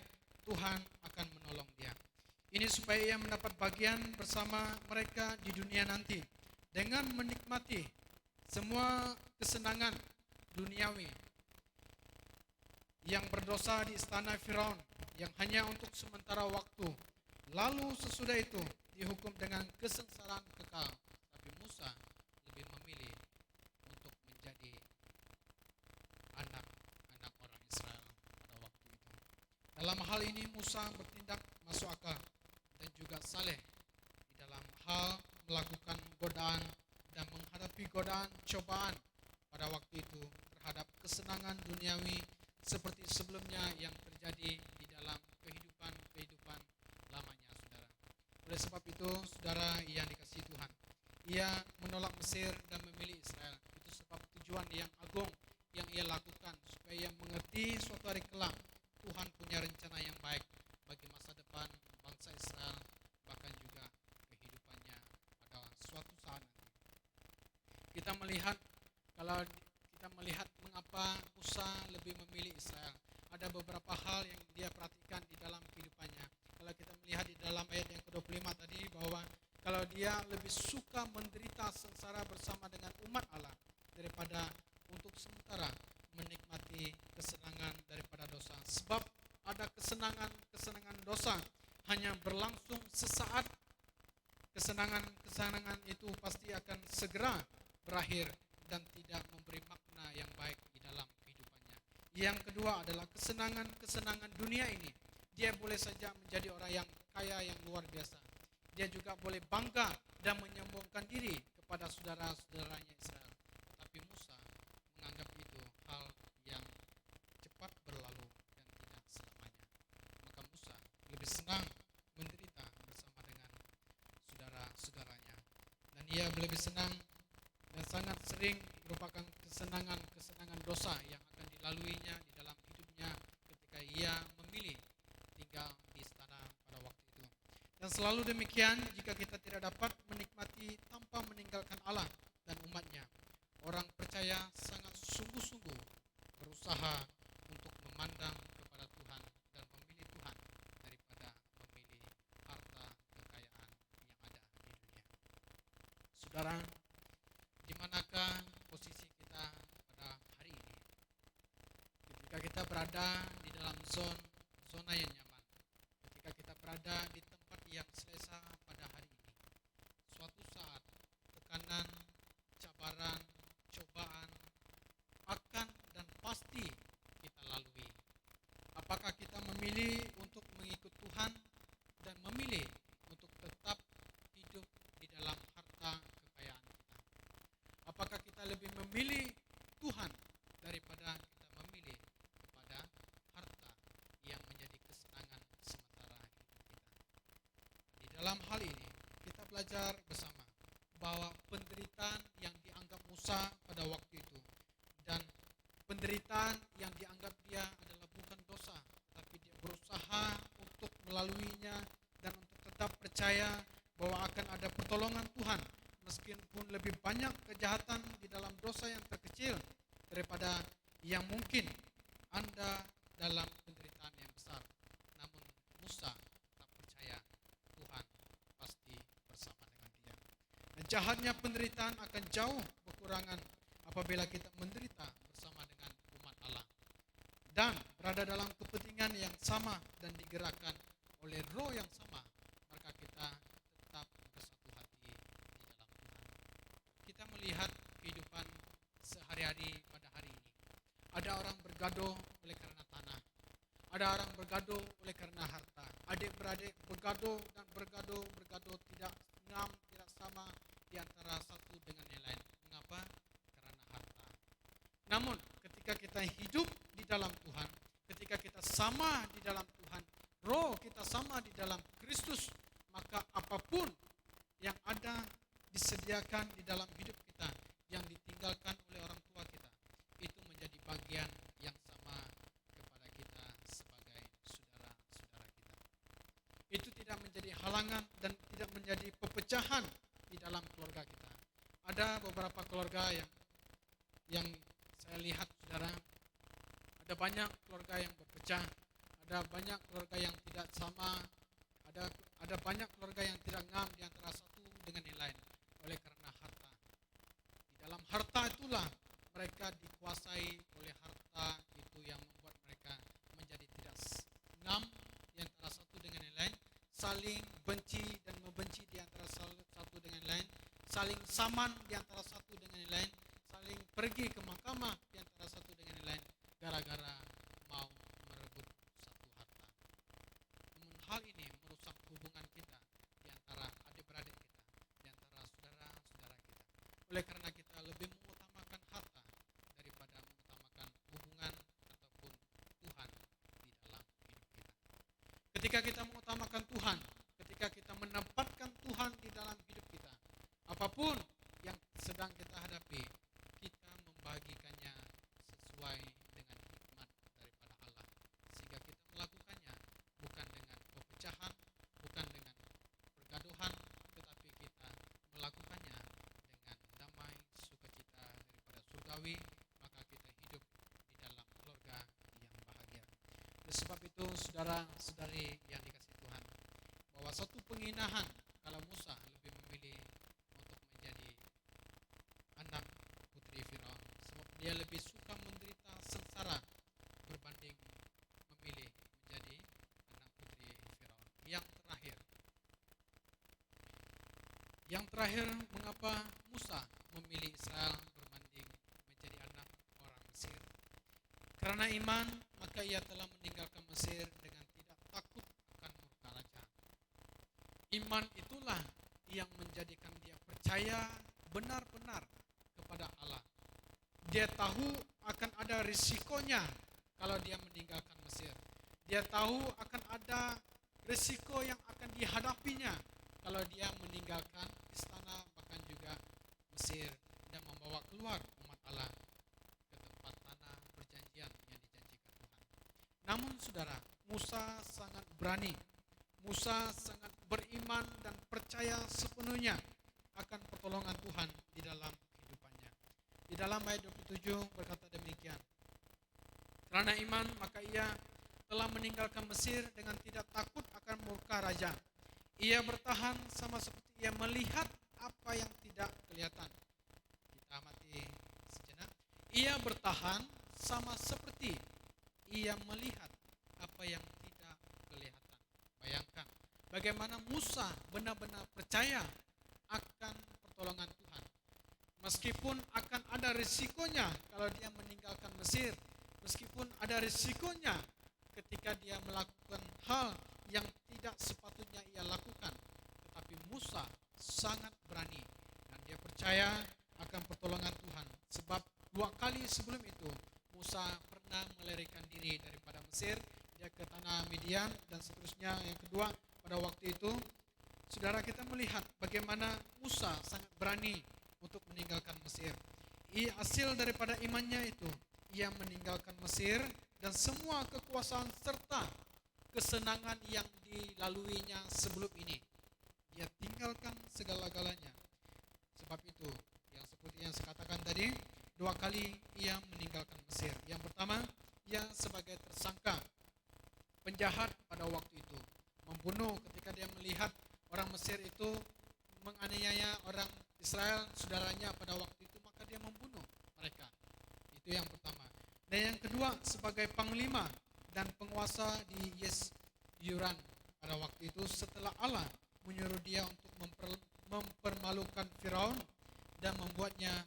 Tuhan akan menolong dia. Ini supaya ia mendapat bagian bersama mereka di dunia nanti, dengan menikmati semua kesenangan duniawi yang berdosa di istana Firaun, yang hanya untuk sementara waktu. Lalu sesudah itu dihukum dengan kesengsaraan kekal. Tapi Musa lebih memilih untuk menjadi anak-anak orang Israel pada waktu itu. Dalam hal ini Musa bertindak masuk akal dan juga saleh di dalam hal melakukan godaan dan menghadapi godaan cobaan pada waktu itu terhadap kesenangan duniawi seperti sebelumnya yang terjadi di dalam kehidupan lamanya, saudara. Oleh sebab itu, saudara yang dikasihi Tuhan, ia menolak Mesir dan memilih Israel. Itu sebab tujuan yang agung yang ia lakukan, supaya ia mengerti suatu hari kelak Tuhan punya rencana yang baik bagi masa depan bangsa Israel, bahkan juga kehidupannya pada suatu saat nanti. Kita melihat, kalau kita melihat mengapa Musa lebih memilih Israel, ada beberapa hal yang dia perhatikan di dalam kehidupannya. Kalau kita melihat di dalam ayat yang ke-25 tadi, bahwa kalau dia lebih suka menderita sengsara bersama dengan umat Allah daripada untuk sementara menikmati kesenangan daripada dosa. Sebab ada kesenangan dosa hanya berlangsung sesaat. Kesenangan itu pasti akan segera berakhir dan tidak memberi makna yang baik di dalam kehidupannya. Yang kedua adalah kesenangan dunia ini. Dia boleh saja menjadi orang yang kaya yang luar biasa. Dia juga boleh bangga dan menyombongkan diri kepada saudara-saudaranya Israel. Tapi Musa menganggap itu hal yang cepat berlalu dan tidak selamanya. Maka Musa lebih senang menderita bersama dengan saudara-saudaranya. Dan ia lebih senang dan sangat sering merupakan kesenangan dosa yang akan dilaluinya di dalam hidupnya ketika ia memilih tinggal di istana pada waktu itu. Dan selalu demikian jika kita tidak dapat menikmati tanpa meninggalkan Allah dan umatnya. Orang percaya sangat sungguh-sungguh berusaha untuk memandang kepada Tuhan dan memilih Tuhan daripada memilih harta kekayaan yang ada di dunia. Saudara, di manakah posisi kita pada hari ini? Ketika kita berada di dalam zona yang nyaman, ketika kita berada di tempat yang selesa pada hari ini, suatu saat tekanan, cabaran, cobaan akan dan pasti kita lalui. Apakah kita memilih untuk mengikut Tuhan dan memilih untuk tetap hidup di dalam harta kekayaan kita? Apakah kita lebih memilih Tuhan daripada kita memilih kepada harta yang menjadi kesenangan sementara hidup kita? Di dalam hal ini kita belajar bersama bahwa penderitaan yang dianggap Musa pada waktu itu dan penderitaan yang dianggap dia adalah bukan dosa, tapi dia berusaha untuk melaluinya dan untuk tetap percaya bahwa akan ada pertolongan Tuhan meskipun lebih banyak kejahatan di dalam dosa yang terkecil daripada yang mungkin Anda dalam penderitaan yang besar. Namun Musa tetap percaya Tuhan pasti bersama dengan dia. Dan jahatnya penderitaan akan jauh berkurangan apabila kita menderita bersama dengan umat Allah dan berada dalam kepentingan yang sama dan digerakkan oleh roh yang sama, maka kita tetap bersatu hati di dalam Tuhan. Kita melihat kehidupan sehari-hari pada hari ini. Ada orang bergaduh oleh karena tanah. Ada orang bergaduh oleh karena harta. Adik-beradik bergaduh tidak ngam, tidak sama di antara satu dengan yang lain. Mengapa? Karena harta. Namun ketika kita hidup di dalam Tuhan, ketika kita sama di dalam Tuhan, roh kita sama di dalam Kristus, maka apapun yang ada disediakan di dalam hidup kita yang ditinggalkan oleh orang tua kita, itu menjadi bagian yang sama kepada kita sebagai saudara-saudara kita. Itu tidak menjadi halangan dan tidak menjadi perpecahan di dalam keluarga kita. Ada beberapa keluarga yang saya lihat, saudara, ada banyak keluarga yang berpecah, ada banyak keluarga yang tidak sama, ada banyak keluarga yang tidak ngam di antara satu dengan yang lain oleh karena harta. Di dalam harta itulah mereka dikuasai oleh harta itu yang membuat mereka menjadi tidak ngam di antara satu dengan yang lain, saling benci dan membenci di antara satu dengan yang lain, saling saman di antara satu dengan yang lain, saling pergi ke mahkamah di antara satu dengan yang lain, gara-gara mau merebut satu harta. Namun hal ini merusak hubungan kita di antara adik-beradik kita, di antara saudara-saudara kita. Oleh karena kita lebih mengutamakan harta daripada mengutamakan hubungan ataupun Tuhan di dalam hidup kita. Ketika kita mengutamakan Tuhan, ketika kita menempatkan Tuhan di dalam hidup kita, apapun yang sedang kita hadapi, kita membagikannya sesuai dengan hikmat daripada Allah, sehingga kita melakukannya bukan dengan perpecahan, bukan dengan pergaduhan, tetapi kita melakukannya dengan damai, sukacita daripada surgawi, maka kita hidup di dalam keluarga yang bahagia. Oleh sebab itu, saudara-saudari yang dikasihi Tuhan, bahwa satu penghinaan kalau Musa lebih memilih untuk menjadi anak putri Firaun, sebab dia lebih suka menderita sengsara berbanding memilih menjadi anak putri Firaun. Yang terakhir, mengapa Musa memilih Israel berbanding menjadi anak orang Mesir? Karena iman, maka ia telah meninggalkan Mesir dengan tidak takut akan murka raja. Iman itulah yang menjadikan dia percaya benar-benar kepada Allah. Dia tahu akan ada risikonya kalau dia meninggalkan Mesir. Dia tahu akan ada risiko yang akan dihadapinya kalau dia meninggalkan istana, bahkan juga Mesir dan membawa keluar umat Allah ke tempat tanah perjanjian yang dijanjikan Tuhan. Namun saudara, Musa sangat berani. Musa sangat beriman dan percaya sepenuhnya akan pertolongan Tuhan di dalam kehidupannya. Di dalam ayat 27 berkata demikian. Karena iman maka ia telah meninggalkan Mesir dengan tidak takut akan murka raja. Ia bertahan sama seperti ia melihat apa yang tidak kelihatan. Kita amati sejenak. Ia bertahan sama seperti ia melihat apa yang tidak kelihatan. Bayangkan bagaimana Musa benar-benar percaya akan pertolongan Tuhan. Meskipun akan ada risikonya kalau dia meninggalkan Mesir, meskipun ada risikonya ketika dia melakukan hal yang tidak sepatutnya ia lakukan, tetapi Musa sangat berani dan dia percaya akan pertolongan Tuhan. Sebab 2 kali sebelum itu Musa pernah melarikan diri daripada Mesir, dia ke tanah Midian dan seterusnya. Yang kedua, pada waktu itu saudara kita melihat bagaimana Musa sangat berani untuk meninggalkan Mesir. Hasil daripada imannya itu, ia meninggalkan Mesir dan semua kekuasaan serta kesenangan yang dilaluinya sebelum ini. Dia tinggalkan segala-galanya. Sebab itu, yang seperti yang saya katakan tadi, 2 kali ia meninggalkan Mesir. Yang pertama, ia sebagai tersangka, penjahat pada waktu itu, membunuh ketika dia melihat orang Mesir itu menganiaya orang Israel, saudaranya pada waktu itu, maka dia membunuh mereka. Itu yang pertama. Dan yang kedua, sebagai panglima dan penguasa di Yesyuran pada waktu itu, setelah Allah menyuruh dia untuk mempermalukan Firaun dan membuatnya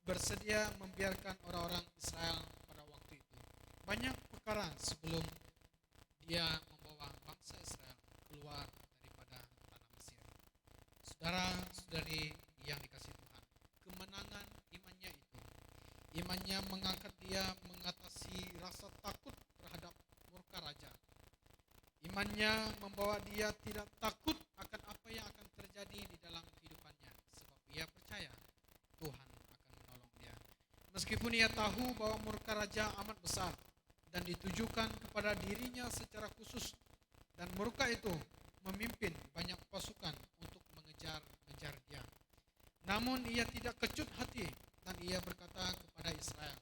bersedia membiarkan orang-orang Israel pada waktu itu. Banyak perkara sebelum dia membawa bangsa Israel keluar daripada tanah Mesir. Saudara-saudari yang dikasihi Tuhan, kemenangan imannya itu, imannya mengangkat dia mengatasi rasa takut terhadap murka raja. Imannya membawa dia tidak takut akan apa yang akan terjadi di dalam kehidupannya, sebab ia percaya Tuhan akan menolong dia. Meskipun ia tahu bahwa murka raja amat besar dan ditujukan kepada dirinya secara khusus, dan murka itu memimpin banyak pasukan untuk mengejar dia. Namun ia tidak kecut hati dan ia berkata kepada Israel.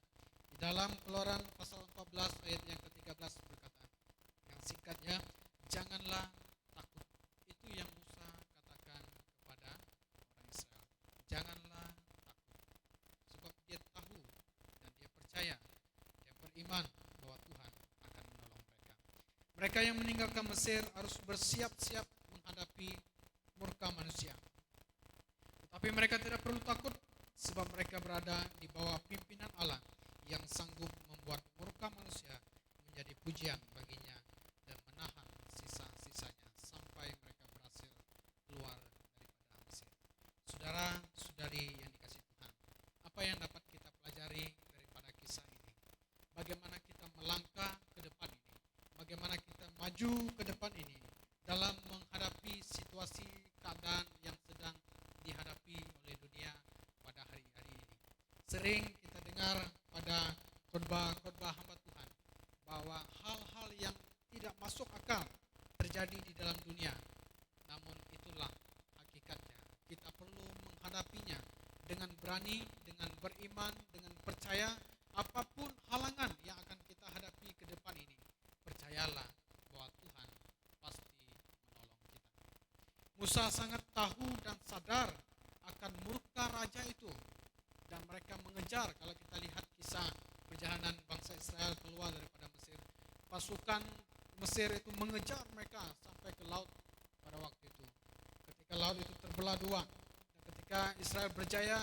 Di dalam Keluaran pasal 14 ayat yang ke-13 berkata, yang singkatnya, janganlah takut. Itu yang Musa katakan kepada orang Israel. Janganlah takut. Sebab dia tahu dan dia percaya, dia beriman bahwa Tuhan akan menolong mereka. Mereka yang meninggalkan Mesir harus bersiap-siap menghadapi murka manusia. Tetapi mereka tidak perlu takut, sebab mereka berada di bawah pimpinan Allah yang sanggup membuat murka manusia menjadi pujian baginya dan menahan sisa-sisanya sampai mereka berhasil keluar daripada Mesir. Saudara-saudari yang dikasihi Tuhan, apa yang dapat kita pelajari daripada kisah ini? Bagaimana kita melangkah ke depan ini? Bagaimana kita maju ke depan ini dalam menghadapi situasi keadaan yang sedang dihadapi oleh dunia pada hari-hari ini. Sering kita dengar pada khotbah-khotbah hamba Tuhan bahwa hal-hal yang tidak masuk akal terjadi di dalam dunia. Namun itulah hakikatnya. Kita perlu menghadapinya dengan berani, dengan beriman, dengan percaya apapun halangan yang akan kita hadapi ke depan ini. Percayalah bahwa Tuhan pasti menolong kita. Musa sangat tahu dan sadar akan murka raja itu, dan mereka mengejar. Kalau kita lihat kisah perjalanan bangsa Israel keluar daripada Mesir, pasukan Mesir itu mengejar mereka sampai ke laut pada waktu itu. Ketika laut itu terbelah dua, dan ketika Israel berjaya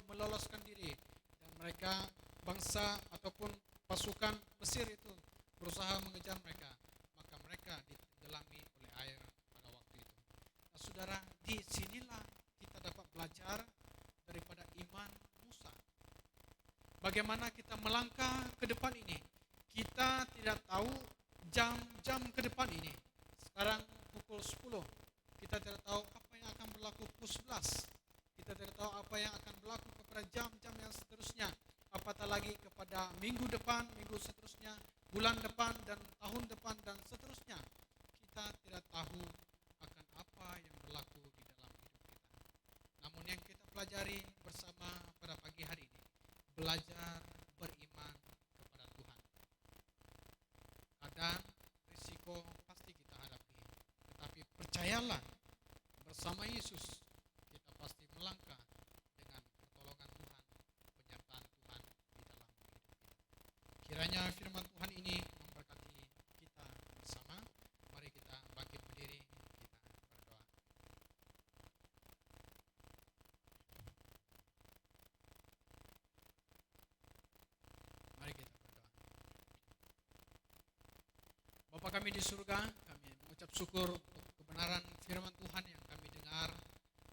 meloloskan diri, dan mereka bangsa ataupun pasukan Mesir itu berusaha mengejar mereka, maka mereka ditenggelami oleh air pada waktu itu. Nah, saudara, di sinilah kita dapat belajar daripada iman Musa. Bagaimana kita melangkah ke depan ini? Kita tidak tahu jam-jam ke depan ini. Sekarang pukul 10. Kita tidak tahu apa yang akan berlaku pukul 11. Kita tidak tahu apa yang akan berlaku kepada jam-jam yang seterusnya. Apatah lagi kepada minggu depan, minggu seterusnya, bulan depan dan tahun depan dan seterusnya. Kita tidak tahu akan apa yang berlaku di dalam hidup kita. Namun yang kita pelajari bersama pada pagi hari ini, belajar beriman kepada Tuhan. Kadang risiko pasti kita hadapi, tetapi percayalah bersama Yesus kita pasti melangkah dengan pertolongan Tuhan, penyertaan Tuhan di dalam hidup kita. Kiranya firman Tuhan ini memberkati kita bersama. Mari kita bangkit berdiri, kita berdoa. Mari kita berdoa. Bapa kami di surga, kami mengucap syukur untuk kebenaran firman Tuhan yang kami dengar,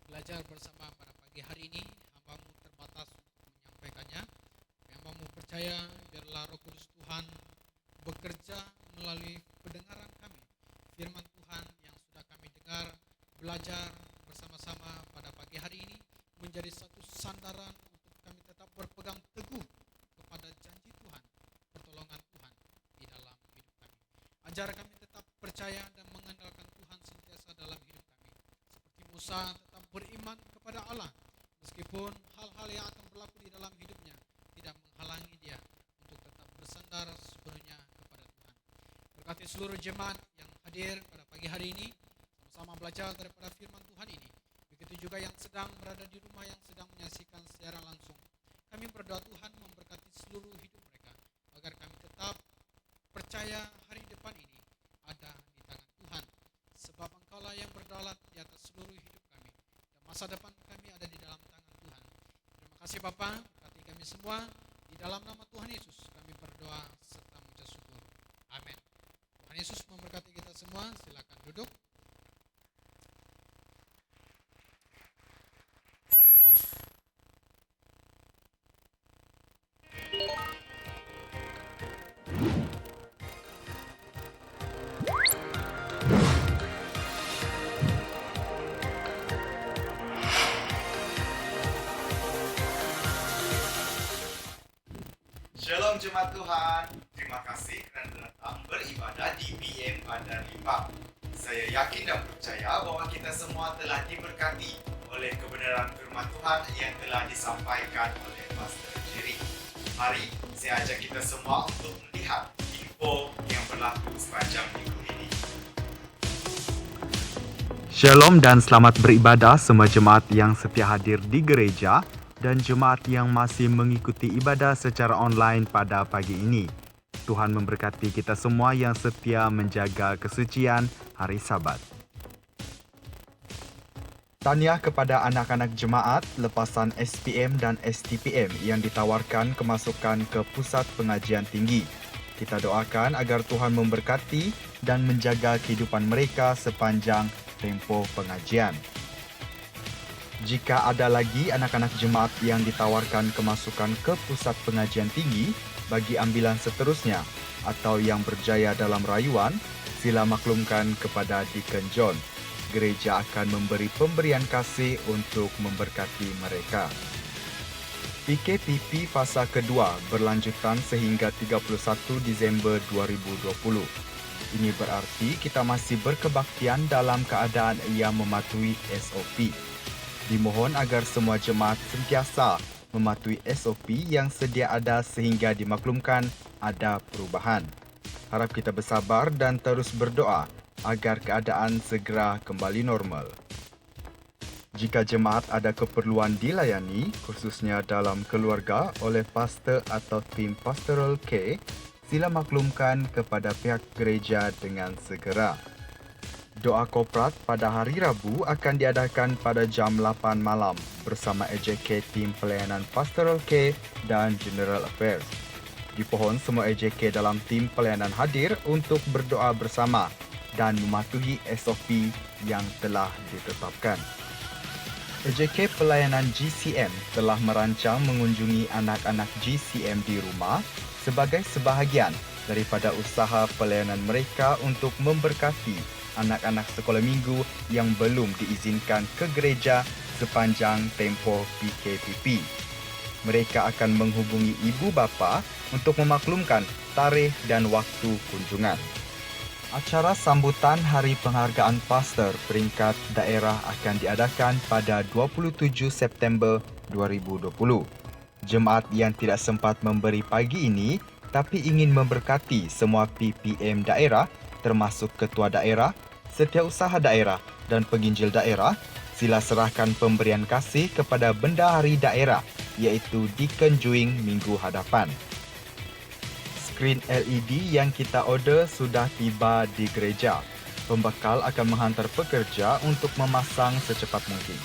belajar bersama pada pagi hari ini. Hamba-Mu terbatas untuk menyampaikannya. Hamba-Mu percaya biarlah Roh Kudus Tuhan bekerja melalui pendengaran kami. Firman Tuhan yang sudah kami dengar, belajar bersama-sama pada pagi hari ini menjadi satu sandaran untuk kami tetap berpegang teguh kepada janji Tuhan, pertolongan Tuhan di dalam hidup kami. Ajar kami tetap percaya dan mengandalkan Tuhan sentiasa dalam hidup kami. Seperti Musa tetap beriman kepada Allah, meskipun hal-hal yang akan berlaku di dalam hidupnya tidak menghalangi dia untuk tetap bersandar sepenuhnya kepada Tuhan. Berkati seluruh jemaat yang hadir pada pagi hari ini, sama-sama belajar daripada firman Tuhan ini. Begitu juga yang sedang berada di rumah, yang sedang menyaksikan secara langsung. Kami berdoa Tuhan memberkati seluruh hidup mereka, agar kami tetap percaya hari depan ini ada di tangan Tuhan. Sebab Engkaulah yang berdaulat di atas seluruh hidup kami. Dan masa depan kami ada di dalam tangan Tuhan. Terima kasih Bapa, berkati kami semua. Di dalam nama Tuhan Yesus kami berdoa serta mengucap syukur. Amin. Tuhan Yesus memberkati kita semua. Silakan duduk. Shalom Jemaat Tuhan, terima kasih kerana datang beribadah di PM Bandar Limbang. Saya yakin dan percaya bahawa kita semua telah diberkati oleh kebenaran firman Tuhan yang telah disampaikan oleh Pastor Jerry. Mari saya ajak kita semua untuk melihat info yang berlaku sepanjang minggu ini. Shalom dan selamat beribadah semua jemaat yang setia hadir di gereja dan jemaat yang masih mengikuti ibadah secara online pada pagi ini. Tuhan memberkati kita semua yang setia menjaga kesucian hari Sabat. Tahniah kepada anak-anak jemaat lepasan SPM dan STPM yang ditawarkan kemasukan ke pusat pengajian tinggi. Kita doakan agar Tuhan memberkati dan menjaga kehidupan mereka sepanjang tempoh pengajian. Jika ada lagi anak-anak jemaat yang ditawarkan kemasukan ke pusat pengajian tinggi bagi ambilan seterusnya atau yang berjaya dalam rayuan, sila maklumkan kepada Deacon John. Gereja akan memberi pemberian kasih untuk memberkati mereka. PKPP fasa kedua berlanjutan sehingga 31 Disember 2020. Ini berarti kita masih berkebaktian dalam keadaan yang mematuhi SOP. Dimohon agar semua jemaat sentiasa mematuhi SOP yang sedia ada sehingga dimaklumkan ada perubahan. Harap kita bersabar dan terus berdoa agar keadaan segera kembali normal. Jika jemaat ada keperluan dilayani, khususnya dalam keluarga oleh pastor atau tim pastoral care, sila maklumkan kepada pihak gereja dengan segera. Doa korporat pada hari Rabu akan diadakan pada jam 8 malam bersama AJK Tim Pelayanan Pastoral Care dan General Affairs. Dipohon semua AJK dalam tim pelayanan hadir untuk berdoa bersama dan mematuhi SOP yang telah ditetapkan. AJK Pelayanan GCM telah merancang mengunjungi anak-anak GCM di rumah sebagai sebahagian daripada usaha pelayanan mereka untuk memberkati anak-anak sekolah minggu yang belum diizinkan ke gereja sepanjang tempoh PKPP. Mereka akan menghubungi ibu bapa untuk memaklumkan tarikh dan waktu kunjungan. Acara sambutan Hari Penghargaan Pastor peringkat daerah akan diadakan pada 27 September 2020. Jemaat yang tidak sempat memberi pagi ini tapi ingin memberkati semua PPM daerah termasuk ketua daerah, setiausaha daerah dan penginjil daerah, sila serahkan pemberian kasih kepada bendahari daerah iaitu Deacon Juing minggu hadapan. Skrin LED yang kita order sudah tiba di gereja. Pembekal akan menghantar pekerja untuk memasang secepat mungkin.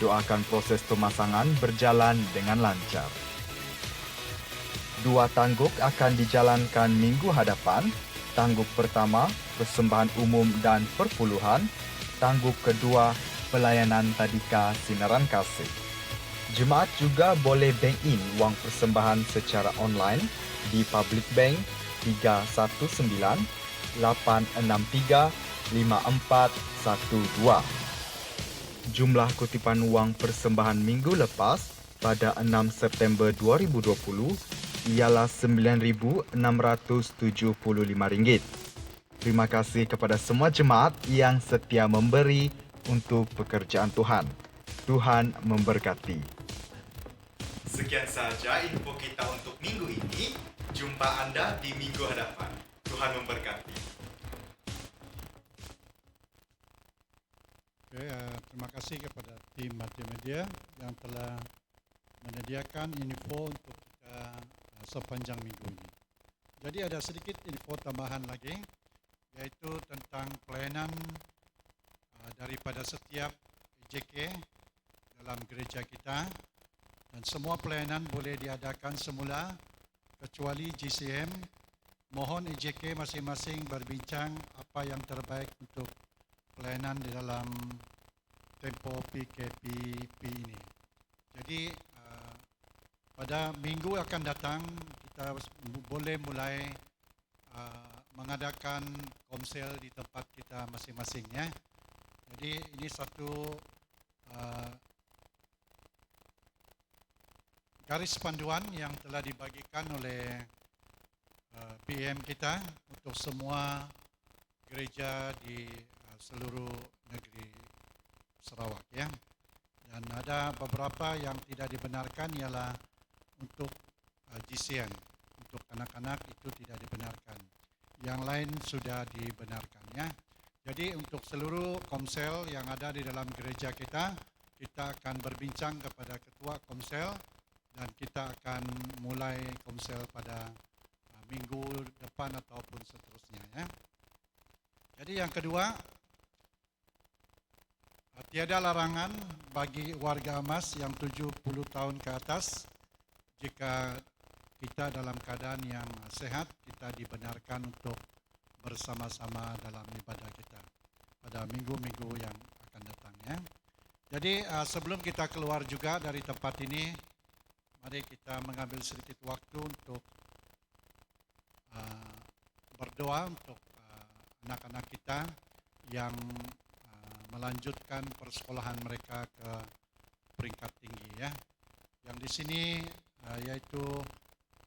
Doakan proses pemasangan berjalan dengan lancar. 2 tangguk akan dijalankan minggu hadapan. Tangguk pertama, persembahan umum dan perpuluhan. Tangguk kedua, pelayanan tadika sinaran kasih. Jemaat juga boleh bank in wang persembahan secara online di Public Bank 319-863-5412. Jumlah kutipan wang persembahan minggu lepas pada 6 September 2020 ialah RM9,675. Terima kasih kepada semua jemaat yang setia memberi untuk pekerjaan Tuhan. Tuhan memberkati. Sekian sahaja info kita untuk minggu ini. Jumpa anda di minggu hadapan. Tuhan memberkati. Oke, terima kasih kepada tim multimedia yang telah menyediakan info untuk kita sepanjang minggu ini. Jadi ada sedikit info tambahan lagi, yaitu tentang pelayanan daripada setiap EJK dalam gereja kita, dan semua pelayanan boleh diadakan semula kecuali GCM. Mohon EJK masing-masing berbincang apa yang terbaik untuk pelayanan di dalam tempoh PKPP ini. Jadi pada minggu akan datang kita boleh mulai mengadakan komsel di tempat kita masing-masing ya. Jadi ini satu garis panduan yang telah dibagikan oleh PM kita untuk semua gereja di seluruh negeri Sarawak ya. Dan ada beberapa yang tidak dibenarkan ialah untuk GCN, untuk anak-anak itu tidak dibenarkan. Yang lain sudah dibenarkan ya. Jadi untuk seluruh komsel yang ada di dalam gereja kita akan berbincang kepada ketua komsel dan kita akan mulai komsel pada minggu depan ataupun seterusnya ya. Jadi yang kedua, tiada larangan bagi warga emas yang 70 tahun ke atas, jika kita dalam keadaan yang sehat, kita dibenarkan untuk bersama-sama dalam ibadah kita pada minggu-minggu yang akan datang ya. Jadi sebelum kita keluar juga dari tempat ini, mari kita mengambil sedikit waktu untuk berdoa untuk anak-anak kita yang melanjutkan persekolahan mereka ke peringkat tinggi ya. Yang di sini yaitu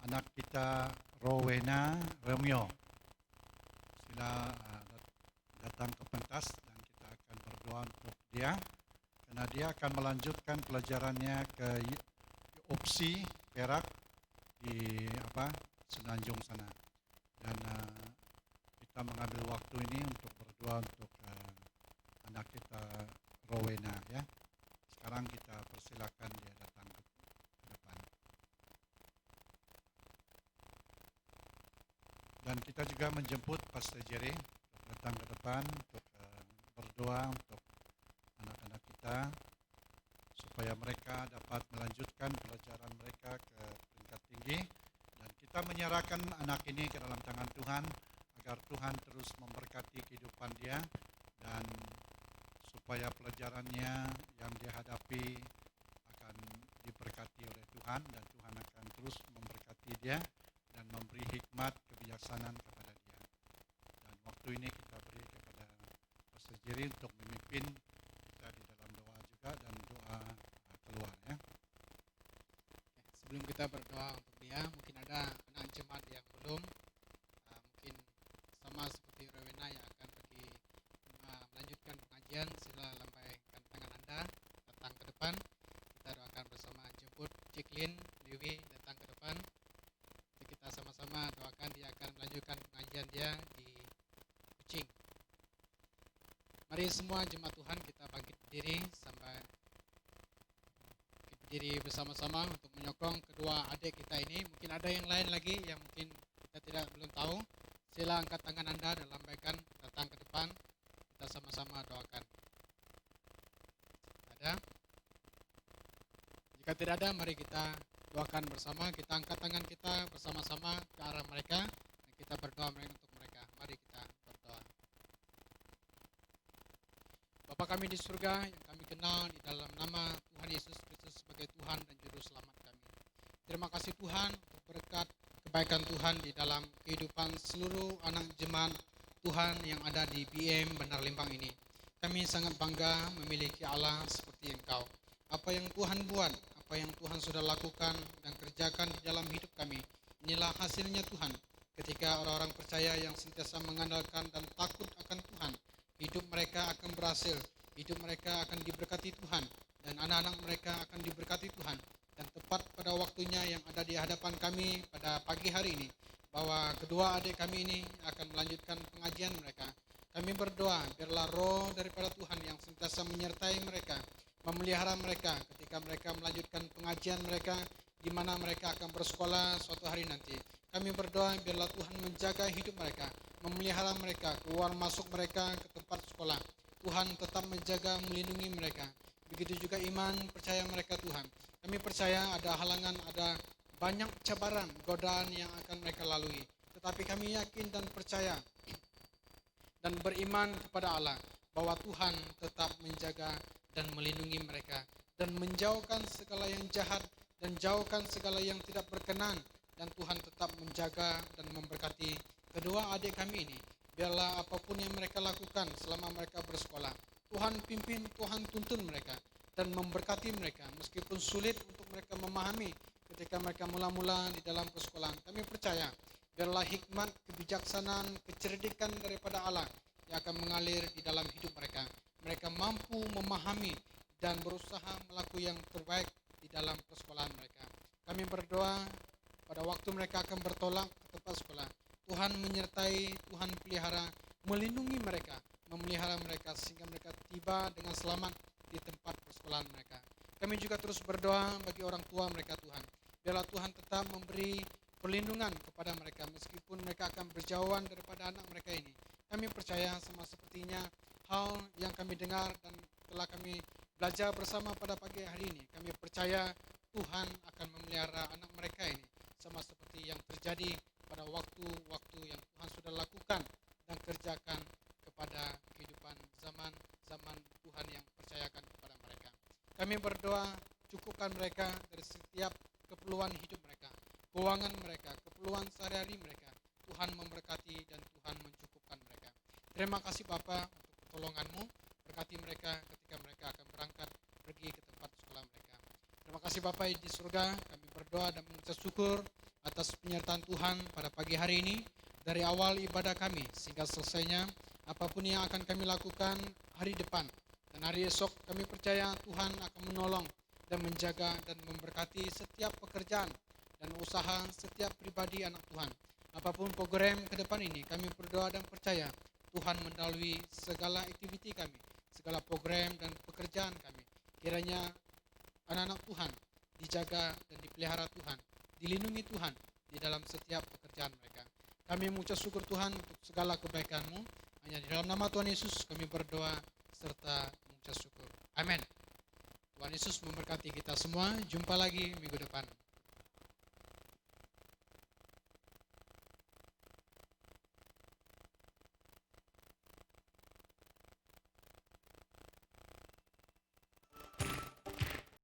anak kita Rowena Romeo. Sila datang ke pentas dan kita akan berdoa untuk dia karena dia akan melanjutkan pelajarannya ke opsi Perak di Semenanjung sana. Dan kita mengambil waktu ini untuk berdoa untuk anak kita Rowena ya. Sekarang kita persilakan dia datang ke depan. Dan kita juga menjemput Pastor Jerry untuk datang ke depan untuk berdoa untuk anak-anak kita supaya mereka dapat melanjutkan pelajaran mereka ke peringkat tinggi, dan kita menyerahkan anak ini ke dalam tangan Tuhan agar Tuhan terus memberkati kehidupan dia dan supaya pelajarannya yang dia hadapi akan diberkati oleh Tuhan, dan Tuhan akan terus memberkati dia dan memberi hikmat kebijaksanaan kepada dia. Dan waktu ini kita beri kepada Pastor Jerry untuk memimpin kita di dalam doa juga, dan doa sebelum kita berdoa untuk dia, mungkin ada anak jemaat yang belum, mungkin sama seperti Rowena yang akan pergi melanjutkan pengajian, sila lambaikan tangan Anda, datang ke depan. Kita doakan bersama, jemput Ciklin, Liwi datang ke depan. Jadi kita sama-sama doakan dia akan melanjutkan pengajian dia di Kucing. Mari semua jemaat Tuhan kita bangkit berdiri berdiri bersama-sama untuk menyokong kedua adik kita ini. Mungkin ada yang lain lagi yang mungkin kita belum tahu. Sila angkat tangan Anda dan lambaikan, datang ke depan. Kita sama-sama doakan. Ada? Jika tidak ada, mari kita doakan bersama. Kita angkat tangan kita bersama-sama ke arah mereka dan kita berdoa untuk mereka. Mari kita berdoa. Bapa kami di surga yang kami kenal di dalam nama Tuhan Yesus Kristus sebagai Tuhan dan Juru Selamat kami. Terima kasih Tuhan untuk berkat kebaikan Tuhan di dalam kehidupan seluruh anak jemaat Tuhan yang ada di BM Bandar Limbang ini. Kami sangat bangga memiliki Allah seperti Engkau. Apa yang Tuhan buat, apa yang Tuhan sudah lakukan dan kerjakan di dalam hidup kami, inilah hasilnya Tuhan. Ketika orang-orang percaya yang sentiasa mengandalkan dan takut akan Tuhan, hidup mereka akan berhasil, hidup mereka akan diberkati Tuhan, dan anak-anak mereka akan diberkati Tuhan. Dan tepat pada waktunya yang ada di hadapan kami pada pagi hari ini, bahwa kedua adik kami ini akan melanjutkan pengajian mereka. Kami berdoa, biarlah roh daripada Tuhan yang sentiasa menyertai mereka, memelihara mereka ketika mereka melanjutkan pengajian mereka, di mana mereka akan bersekolah suatu hari nanti. Kami berdoa, biarlah Tuhan menjaga hidup mereka, memelihara mereka, keluar masuk mereka ke tempat sekolah. Tuhan tetap menjaga, melindungi mereka. Begitu juga iman, percaya mereka Tuhan. Kami percaya ada halangan, ada banyak cabaran, godaan yang akan mereka lalui. Tetapi kami yakin dan percaya dan beriman kepada Allah bahwa Tuhan tetap menjaga dan melindungi mereka dan menjauhkan segala yang jahat dan jauhkan segala yang tidak berkenan, dan Tuhan tetap menjaga dan memberkati kedua adik kami ini. Biarlah apapun yang mereka lakukan selama mereka bersekolah, Tuhan pimpin, Tuhan tuntun mereka dan memberkati mereka meskipun sulit untuk mereka memahami ketika mereka mula-mula di dalam persekolahan. Kami percaya biarlah hikmat, kebijaksanaan, kecerdikan daripada Allah yang akan mengalir di dalam hidup mereka. Mereka mampu memahami dan berusaha melakukan yang terbaik di dalam persekolahan mereka. Kami berdoa pada waktu mereka akan bertolak ke tempat sekolah, Tuhan menyertai, Tuhan pelihara, melindungi mereka, memelihara mereka sehingga mereka tiba dengan selamat di tempat persekolahan mereka. Kami juga terus berdoa bagi orang tua mereka Tuhan. Biarlah Tuhan tetap memberi perlindungan kepada mereka meskipun mereka akan berjauhan daripada anak mereka ini. Kami percaya sama sepertinya hal yang kami dengar dan telah kami belajar bersama pada pagi hari ini. Kami percaya Tuhan akan memelihara anak mereka ini sama seperti yang terjadi pada waktu-waktu yang Tuhan sudah lakukan dan kerjakan kepada kehidupan zaman Tuhan yang percayakan kepada mereka. Kami berdoa, cukupkan mereka dari setiap keperluan hidup mereka, keuangan mereka, keperluan sehari-hari mereka. Tuhan memberkati dan Tuhan mencukupkan mereka. Terima kasih Bapa untuk pertolongan-Mu. Berkati mereka ketika mereka akan berangkat pergi ke tempat sekolah mereka. Terima kasih Bapa di surga. Kami berdoa dan mengucap syukur atas penyertaan Tuhan pada pagi hari ini, dari awal ibadah kami sehingga selesainya. Apapun yang akan kami lakukan hari depan dan hari esok, kami percaya Tuhan akan menolong dan menjaga dan memberkati setiap pekerjaan dan usaha setiap pribadi anak Tuhan. Apapun program ke depan ini, kami berdoa dan percaya Tuhan mendahului segala aktiviti kami, segala program dan pekerjaan kami. Kiranya anak-anak Tuhan dijaga dan dipelihara Tuhan, dilindungi Tuhan di dalam setiap pekerjaan mereka. Kami mengucap syukur Tuhan untuk segala kebaikan-Mu. Hanya di dalam nama Tuhan Yesus kami berdoa serta mengucap syukur. Amin. Tuhan Yesus memberkati kita semua. Jumpa lagi minggu depan.